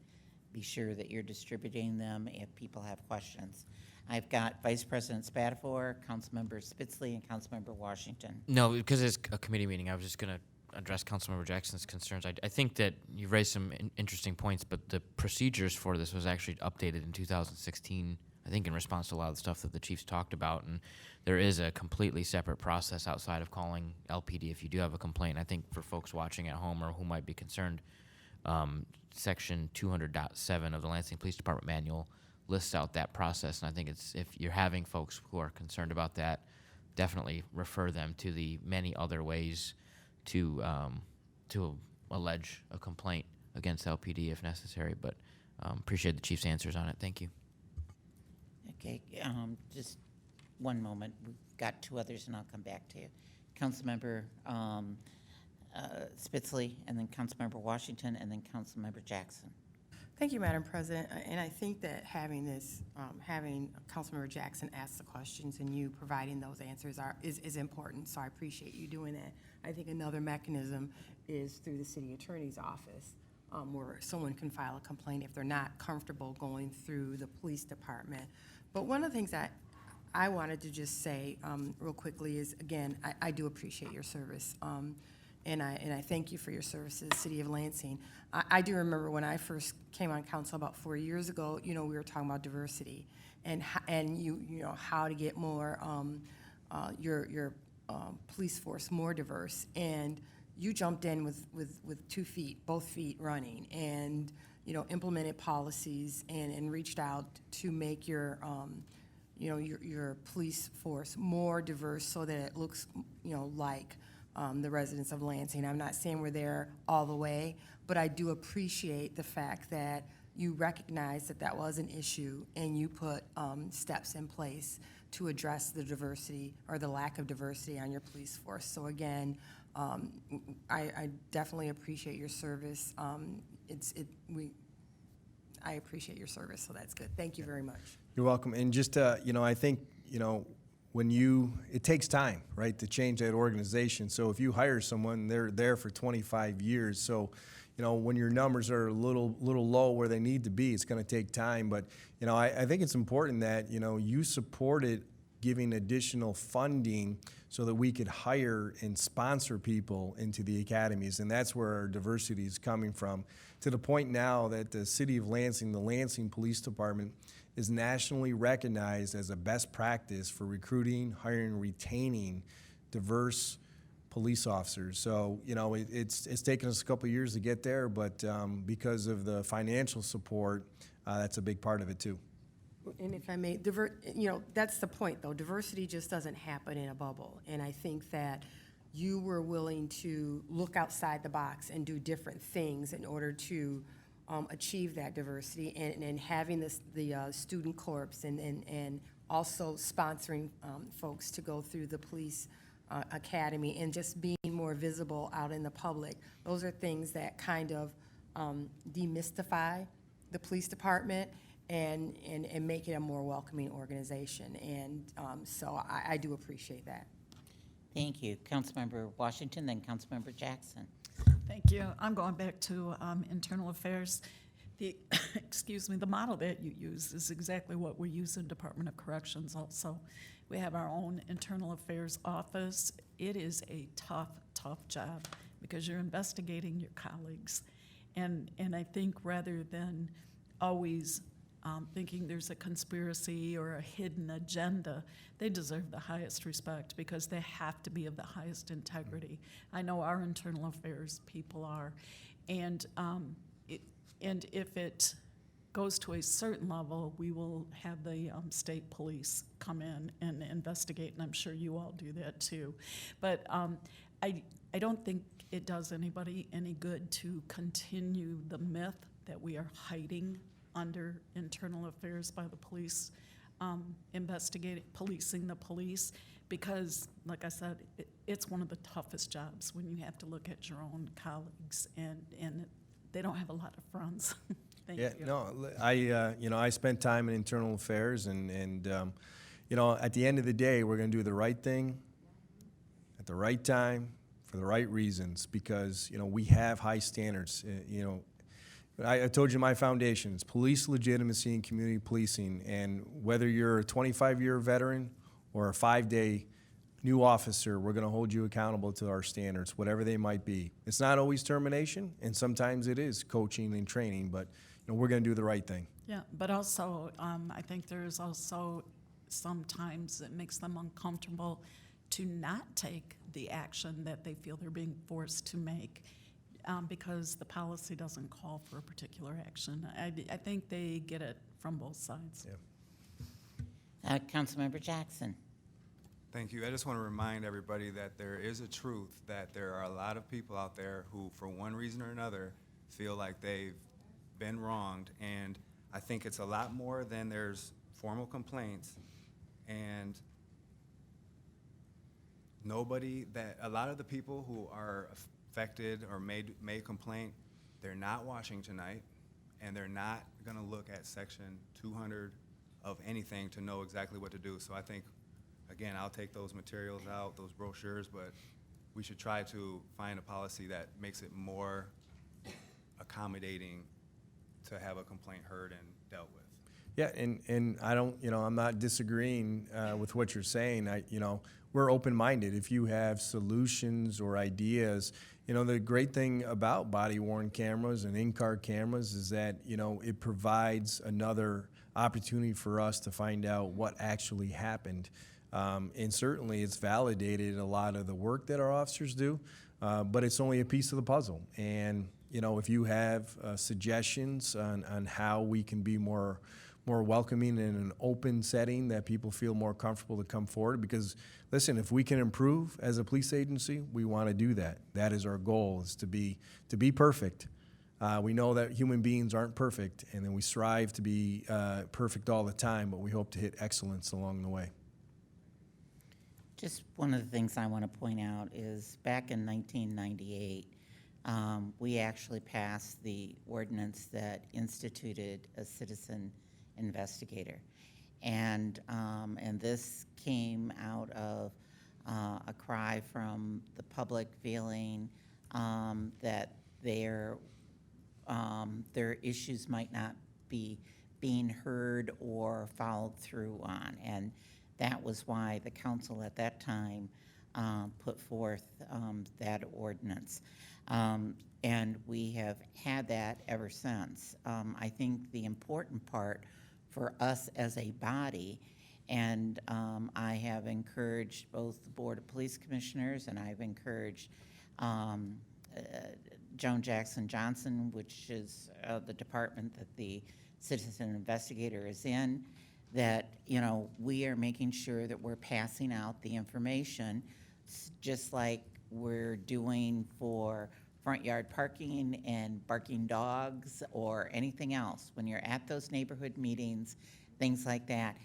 be sure that you're distributing them if people have questions. I've got Vice President Spatafor, Councilmember Spitzley, and Councilmember Washington. No, because it's a committee meeting, I was just going to address Councilmember Jackson's concerns. I think that you raised some interesting points, but the procedures for this was actually updated in 2016, I think in response to a lot of the stuff that the chiefs talked about, and there is a completely separate process outside of calling LPD if you do have a complaint. I think for folks watching at home or who might be concerned, Section 200.7 of the Lansing Police Department Manual lists out that process, and I think it's, if you're having folks who are concerned about that, definitely refer them to the many other ways to allege a complaint against LPD if necessary. But appreciate the chief's answers on it. Thank you. Okay, just one moment. We've got two others, and I'll come back to you. Councilmember Spitzley, and then Councilmember Washington, and then Councilmember Jackson. Thank you, Madam President. And I think that having Councilmember Jackson ask the questions and you providing those answers is important, so I appreciate you doing that. I think another mechanism is through the city attorney's office, where someone can file a complaint if they're not comfortable going through the police department. But one of the things that I wanted to just say real quickly is, again, I do appreciate your service. And I thank you for your service to the city of Lansing. I do remember when I first came on council about 4 years ago, we were talking about diversity and how to get more, your police force more diverse. And you jumped in with 2 feet, both feet running, and, implemented policies and reached out to make your police force more diverse so that it looks, like the residents of Lansing. I'm not saying we're there all the way, but I do appreciate the fact that you recognize that that was an issue and you put steps in place to address the diversity or the lack of diversity on your police force. So again, I definitely appreciate your service. I appreciate your service, so that's good. Thank you very much. You're welcome. And just, I think, it takes time, right, to change that organization. So if you hire someone, they're there for 25 years. So, when your numbers are a little low where they need to be, it's going to take time. But, I think it's important that, you supported giving additional funding so that we could hire and sponsor people into the academies. And that's where our diversity is coming from, to the point now that the city of Lansing, the Lansing Police Department, is nationally recognized as a best practice for recruiting, hiring, retaining diverse police officers. So, it's taken us a couple of years to get there, but because of the financial support, that's a big part of it too. And if I may, that's the point, though. Diversity just doesn't happen in a bubble. And I think that you were willing to look outside the box and do different things in order to achieve that diversity, and having the student corps and also sponsoring folks to go through the police academy and just being more visible out in the public. Those are things that kind of demystify the police department and make it a more welcoming organization. And so I do appreciate that. Thank you. Councilmember Washington, then Councilmember Jackson. Thank you. I'm going back to internal affairs. The the model that you use is exactly what we use in Department of Corrections also. We have our own internal affairs office. It is a tough job because you're investigating your colleagues. And I think rather than always thinking there's a conspiracy or a hidden agenda, they deserve the highest respect because they have to be of the highest integrity. I know our internal affairs people are. And, and if it goes to a certain level, we will have the state police come in and investigate, and I'm sure you all do that too. But I don't think it does anybody any good to continue the myth that we are hiding under internal affairs by the police, policing the police, because, like I said, it's one of the toughest jobs when you have to look at your own colleagues, and they don't have a lot of friends. Thank Yeah, you. no, I spent time in internal affairs, and at the end of the day, we're going to do the right thing at the right time for the right reasons, because we have high standards. I told you my foundation is police legitimacy and community policing, and whether you're a 25-year veteran or a 5-day new officer, we're going to hold you accountable to our standards, whatever they might be. It's not always termination, and sometimes it is coaching and training, but we're going to do the right thing. Yeah, but also, I think there's also sometimes it makes them uncomfortable to not take the action that they feel they're being forced to make because the policy doesn't call for a particular action. I think they get it from both sides. Yeah. Councilmember Jackson. Thank you. I just want to remind everybody that there is a truth that there are a lot of people out there who, for one reason or another, feel like they've been wronged, and I think it's a lot more than there's formal complaints, and a lot of the people who are affected or made complaint, they're not watching tonight, and they're not going to look at Section 200 of anything to know exactly what to do. So I think, again, I'll take those materials out, those brochures, but we should try to find a policy that makes it more accommodating to have a complaint heard and dealt with. Yeah, and I don't, I'm not disagreeing with what you're saying. We're open-minded. If you have solutions or ideas, the great thing about body-worn cameras and in-car cameras is that, it provides another opportunity for us to find out what actually happened. And certainly it's validated a lot of the work that our officers do, but it's only a piece of the puzzle. And, if you have suggestions on how we can be more welcoming in an open setting that people feel more comfortable to come forward, because listen, if we can improve as a police agency, we want to do that. That is our goal, is to be perfect. We know that human beings aren't perfect, and then we strive to be perfect all the time, but we hope to hit excellence along the way. Just one of the things I want to point out is back in 1998, we actually passed the ordinance that instituted a citizen investigator. And this came out of a cry from the public feeling that their issues might not be being heard or followed through on. And that was why the council at that time put forth that ordinance. And we have had that ever since. I think the important part for us as a body, and I have encouraged both the Board of Police Commissioners, and I've encouraged Joan Jackson Johnson, which is the department that the citizen investigator is in, that we are making sure that we're passing out the information, just like we're doing for front yard parking and barking dogs or anything else. When you're at those neighborhood meetings, things like that,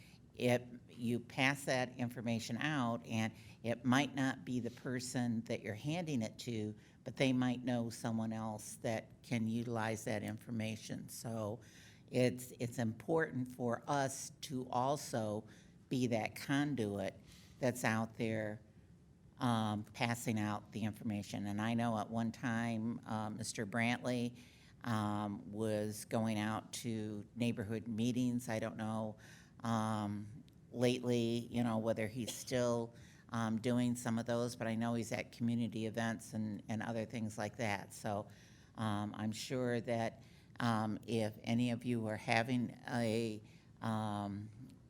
you pass that information out, and it might not be the person that you're handing it to, but they might know someone else that can utilize that information. So it's important for us to also be that conduit that's out there passing out the information. And I know at one time, Mr. Brantley was going out to neighborhood meetings. I don't know lately, whether he's still doing some of those, but I know he's at community events and other things like that. So I'm sure that If any of you are having a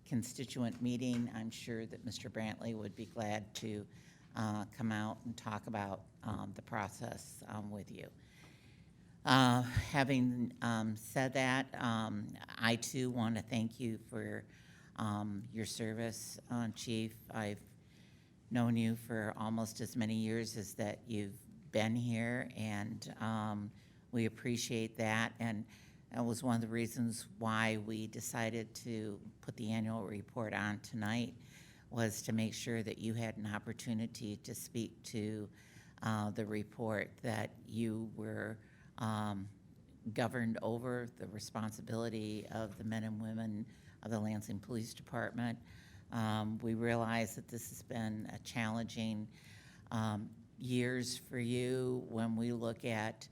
constituent meeting, I'm sure that Mr. Brantley would be glad to come out and talk about the process with you. Having said that, I too want to thank you for your service, Chief. I've known you for almost as many years as that you've been here, and we appreciate that. And that was one of the reasons why we decided to put the annual report on tonight, was to make sure that you had an opportunity to speak to the report, that you were governed over the responsibility of the men and women of the Lansing Police Department. We realize that this has been a challenging years for you when we look at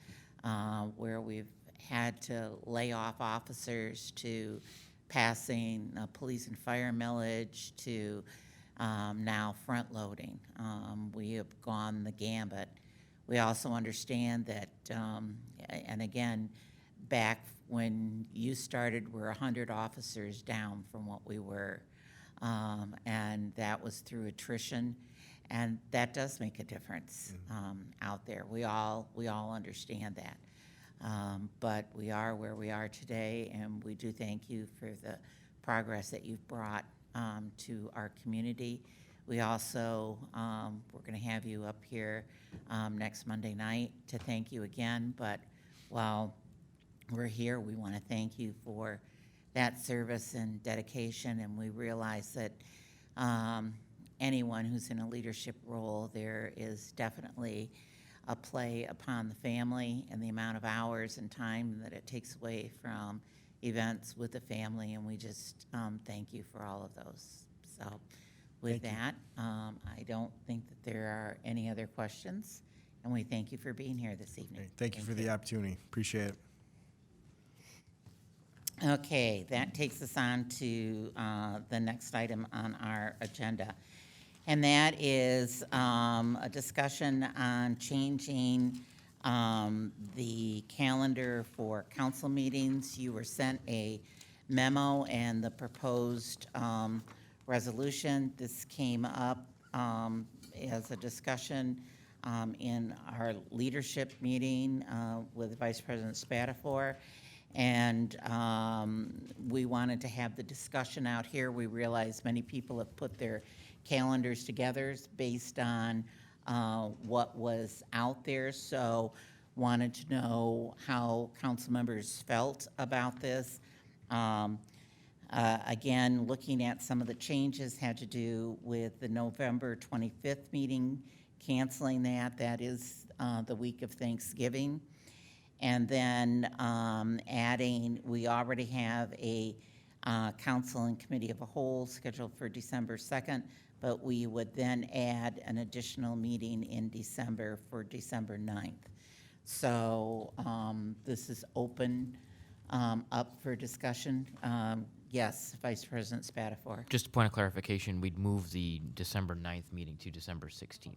where we've had to lay off officers, to passing a police and fire millage, to now front loading. We have gone the gambit. We also understand that, and again, back when you started, we're 100 officers down from what we were. And that was through attrition, and that does make a difference out there. We all understand that. But we are where we are today, and we do thank you for the progress that you've brought to our community. We also, we're going to have you up here next Monday night to thank you again. But while we're here, we want to thank you for that service and dedication. And we realize that anyone who's in a leadership role, there is definitely a play upon the family and the amount of hours and time that it takes away from events with the family. And we just thank you for all of those. So with that, I don't think that there are any other questions, and we thank you for being here this evening. Okay, thank you for the opportunity. Appreciate it. Okay, that takes us on to the next item on our agenda, and that is a discussion on changing the calendar for council meetings. You were sent a memo and the proposed resolution. This came up as a discussion in our leadership meeting with Vice President Spatafor, and we wanted to have the discussion out here. We realize many people have put their calendars together based on what was out there, so wanted to know how council members felt about this. Again, looking at some of the changes had to do with the November 25th meeting, canceling that. That is the week of Thanksgiving. And then adding, we already have a council and committee of a whole scheduled for December 2nd, but we would then add an additional meeting in December for December 9th. So this is open up for discussion. Yes, Vice President Spatafor. Just a point of clarification, we'd move the December 9th meeting to December 16th.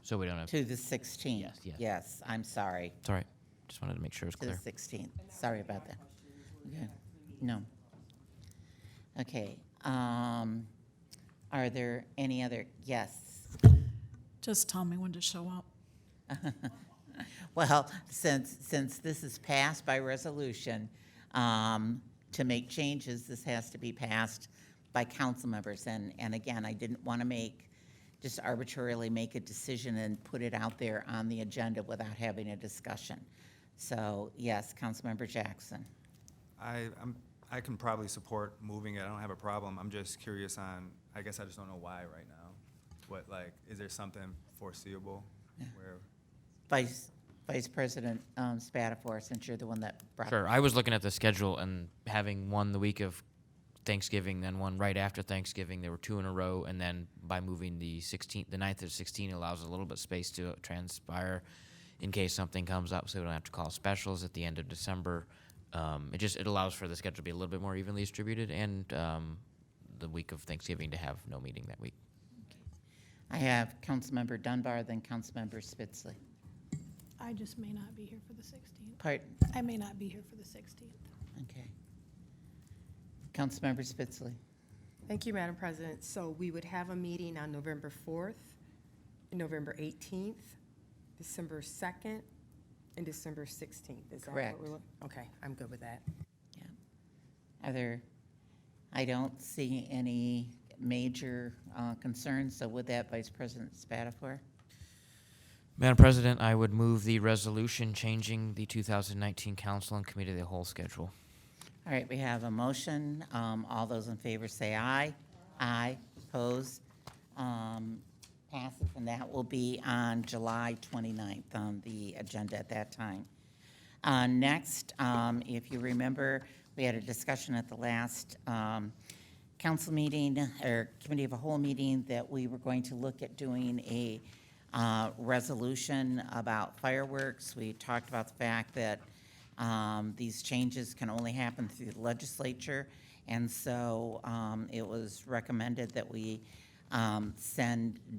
So we don't have, To the 16th. Yes, yes. Yes, I'm sorry. it's all right. Just wanted to make sure it was To the clear. 16th. Sorry about that. Okay. No. Okay. Are there any other? Yes. Just tell me when to show up. Well, since this is passed by resolution, to make changes, this has to be passed by council members. And again, I didn't want to just arbitrarily make a decision and put it out there on the agenda without having a discussion. So, yes, Councilmember Jackson. I can probably support moving it. I don't have a problem. I'm just curious on, I guess I just don't know why right now. What, like, is there something foreseeable where? Vice President Spatafor, since you're the one that brought Sure, I was looking at the schedule and having one the week of Thanksgiving, then one right after Thanksgiving. There were two in a row, and then by moving the 16th, the 9th to 16th allows a little bit of space to transpire in case something comes up, so we don't have to call specials at the end of December. It allows for the schedule to be a little bit more evenly distributed, and the week of Thanksgiving to have no meeting that week. I have Councilmember Dunbar, then Councilmember Spitzley. I just may not be here for the 16th. Pardon? I may not be here for the 16th. Okay. Councilmember Spitzley. Thank you, Madam President. So we would have a meeting on November 4th, November 18th, December 2nd, and December 16th. Is that Correct. what we're looking? Okay, I'm good with that. Yeah. I don't see any major concerns, so with that, Vice President Spatafor. Madam President, I would move the resolution changing the 2019 Council and Committee of the Whole schedule. All right, we have a motion. All those in favor say aye. Aye. Opposed? Passes, and that will be on July 29th on the agenda at that time. Next, if you remember, we had a discussion at the last council meeting, or Committee of a Whole meeting, that we were going to look at doing a resolution about fireworks. We talked about the fact that these changes can only happen through the legislature, and so it was recommended that we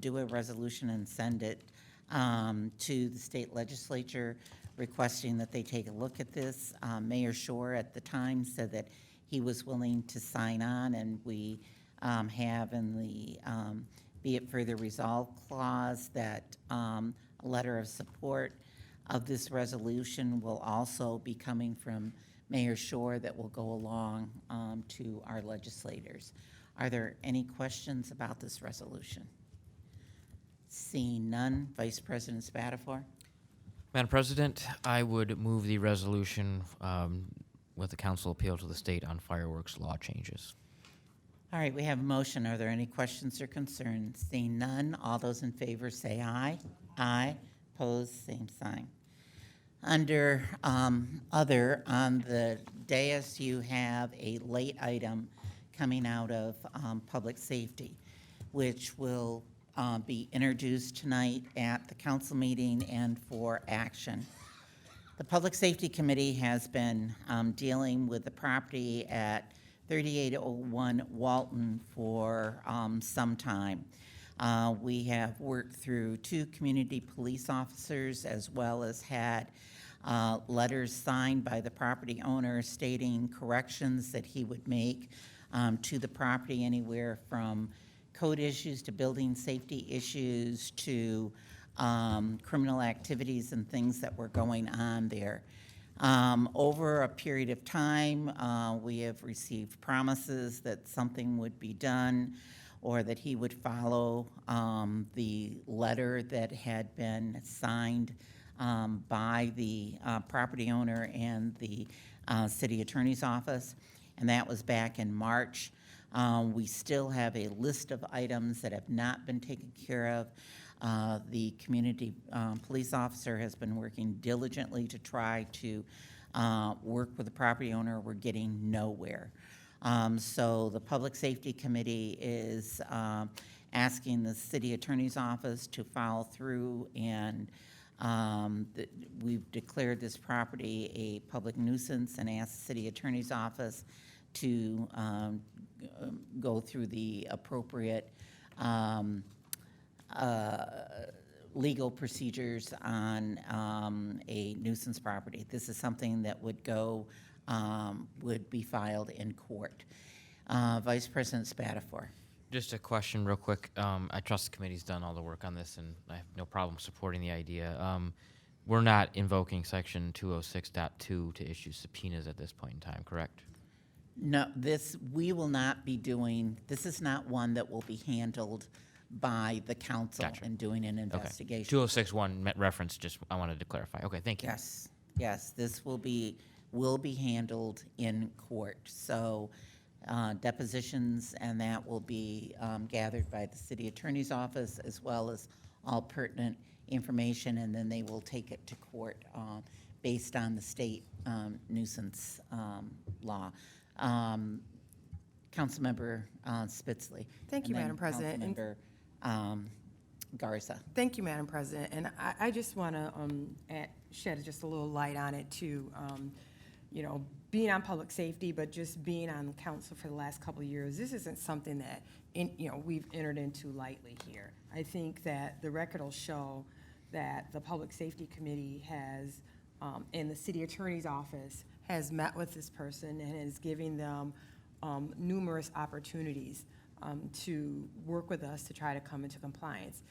do a resolution and send it to the state legislature, requesting that they take a look at this. Mayor Shore at the time said that he was willing to sign on, and we have in the be it further resolved clause that a letter of support of this resolution will also be coming from Mayor Shore that will go along to our legislators. Are there any questions about this resolution? Seeing none, Vice President Spatafor. Madam President, I would move the resolution with the council appeal to the state on fireworks law changes. All right, we have a motion. Are there any questions or concerns? Seeing none, all those in favor say aye. Aye. Opposed, same sign. Under other, on the dais, you have a late item coming out of public safety, which will be introduced tonight at the council meeting and for action. The Public Safety Committee has been dealing with the property at 3801 Walton for some time. We have worked through 2 community police officers, as well as had letters signed by the property owner stating corrections that he would make to the property, anywhere from code issues to building safety issues to criminal activities and things that were going on there. Over a period of time, we have received promises that something would be done, or that he would follow the letter that had been signed by the property owner and the city attorney's office, and that was back in March. We still have a list of items that have not been taken care of. The community police officer has been working diligently to try to work with the property owner. We're getting nowhere. So the Public Safety Committee is asking the city attorney's office to follow through, and we've declared this property a public nuisance and asked the city attorney's office to go through the appropriate legal procedures on a nuisance property. This is something that would be filed in court. Vice President Spatafor. Just a question real quick. I trust the committee's done all the work on this, and I have no problem supporting the idea. We're not invoking section 206.2 to issue subpoenas at this point in time, correct? No, we will not be doing, this is not one that will be handled by the council Gotcha. in doing an Okay. investigation. 206.1 met reference, just I wanted to clarify. Okay, thank you. Yes, this will be handled in court. So depositions and that will be gathered by the city attorney's office, as well as all pertinent information, and then they will take it to court based on the state nuisance law. Councilmember Spitzley. Thank you, and then Madam President. And- Councilmember Garza. Thank you, Madam President. And I just want to shed just a little light on it too. Being on public safety, but just being on council for the last couple of years, this isn't something that we've entered into lightly here. I think that the record will show that the Public Safety Committee has, and the City Attorney's Office has met with this person and is giving them numerous opportunities to work with us to try to come into compliance.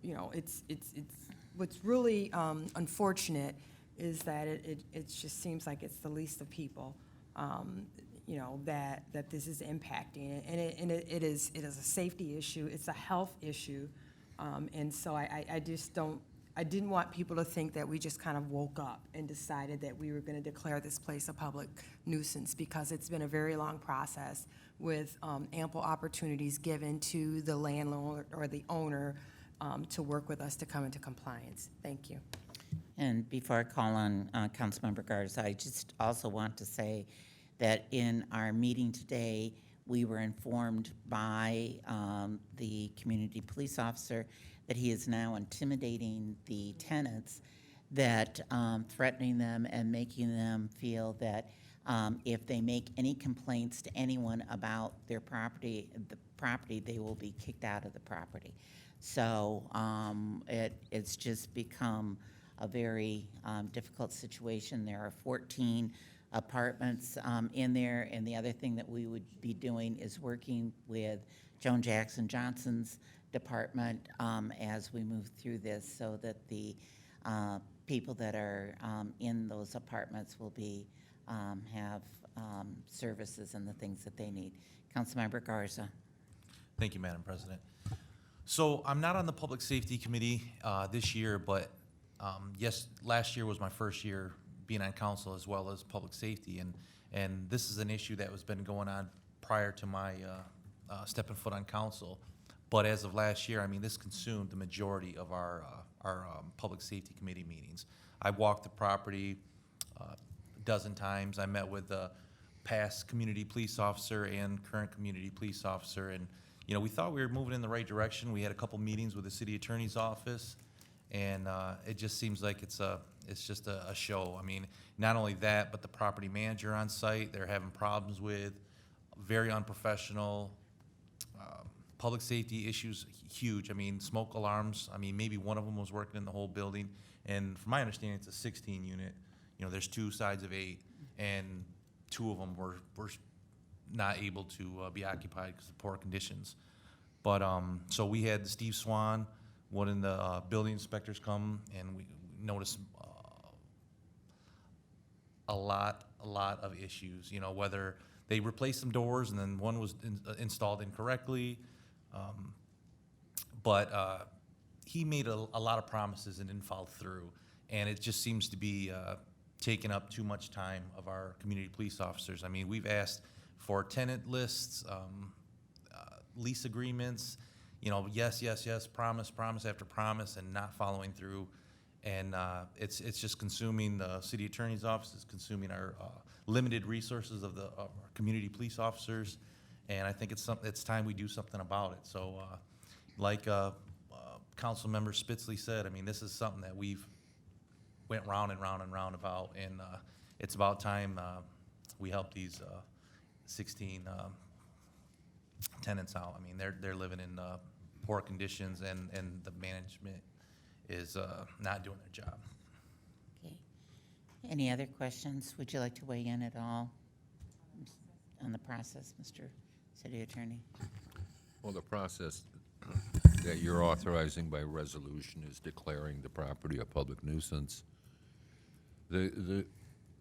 You know, it's what's really unfortunate is that it just seems like it's the least of people, you know, that this is impacting. And it is a safety issue, it's a health issue. And so I just don't, I didn't want people to think that we just kind of woke up and decided that we were going to declare this place a public nuisance, because it's been a very long process with ample opportunities given to the landlord or the owner to work with us to come into compliance. Thank you. And before I call on Councilmember Garza, I just also want to say that in our meeting today, we were informed by the community police officer that he is now intimidating the tenants, that threatening them and making them feel that if they make any complaints to anyone about their property, they will be kicked out of the property. So it's just become a very difficult situation. There are 14 apartments in there, and the other thing that we would be doing is working with Joan Jackson Johnson's department as we move through this, so that the people that are in those apartments will be have services and the things that they need. Councilmember Garza. Thank you, Madam President. So I'm not on the Public Safety Committee this year, but yes, last year was my first year being on council as well as public safety, and this is an issue that was been going on prior to my stepping foot on council. But as of last year, I mean, this consumed the majority of our Public Safety Committee meetings. I walked the property a dozen times. I met with the past community police officer and current community police officer, and you know, we thought we were moving in the right direction. We had a couple meetings with the city attorney's office, and it just seems like it's just a show. I mean, not only that, but the property manager on site, they're having problems with, very unprofessional. Public safety issues, huge. I mean, smoke alarms, I mean, maybe one of them was working in the whole building. And from my understanding, it's a 16 unit. You know, there's 2 sides of 8, and 2 of them were not able to be occupied because of poor conditions. But, so we had Steve Swan, one of the building inspectors come, and we noticed a lot of issues, you know, whether they replaced some doors and then one was installed incorrectly. But he made a lot of promises and didn't follow through, and it just seems to be taking up too much time of our community police officers. I mean, we've asked for tenant lists, lease agreements, you know, yes, promise after promise, and not following through. And it's just consuming the city attorney's office, it's consuming our limited resources of our community police officers. And I think it's time we do something about it. So like Council Member Spitzley said, I mean, this is something that we've went round and round and round about, and it's about time we help these 16 tenants out. I mean, they're living in poor conditions, and the management is not doing their job. Okay. Any other questions? Would you like to weigh in at all on the process, Mr. City Attorney? Well, the process that you're authorizing by resolution is declaring the property a public nuisance. The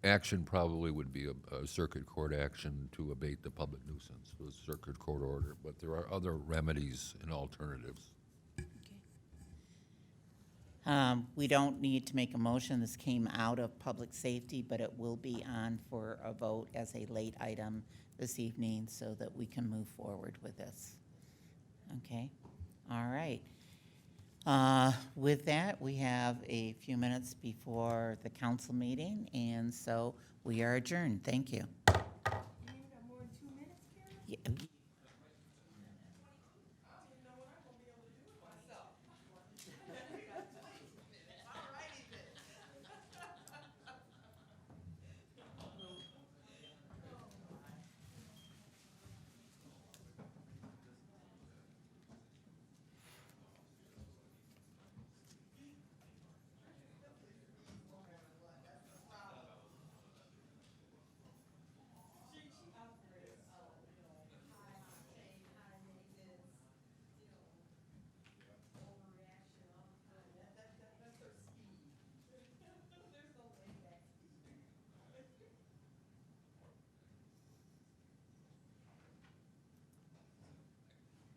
action probably would be a circuit court action to abate the public nuisance, a circuit court order, but there are other remedies and alternatives. We don't need to make a motion. This came out of public safety, but it will be on for a vote as a late item this evening so that we can move forward with this. Okay? All right. With that, we have a few minutes before the council meeting, and so we are adjourned. Thank you. You got more than 2 minutes, Karen? Yeah.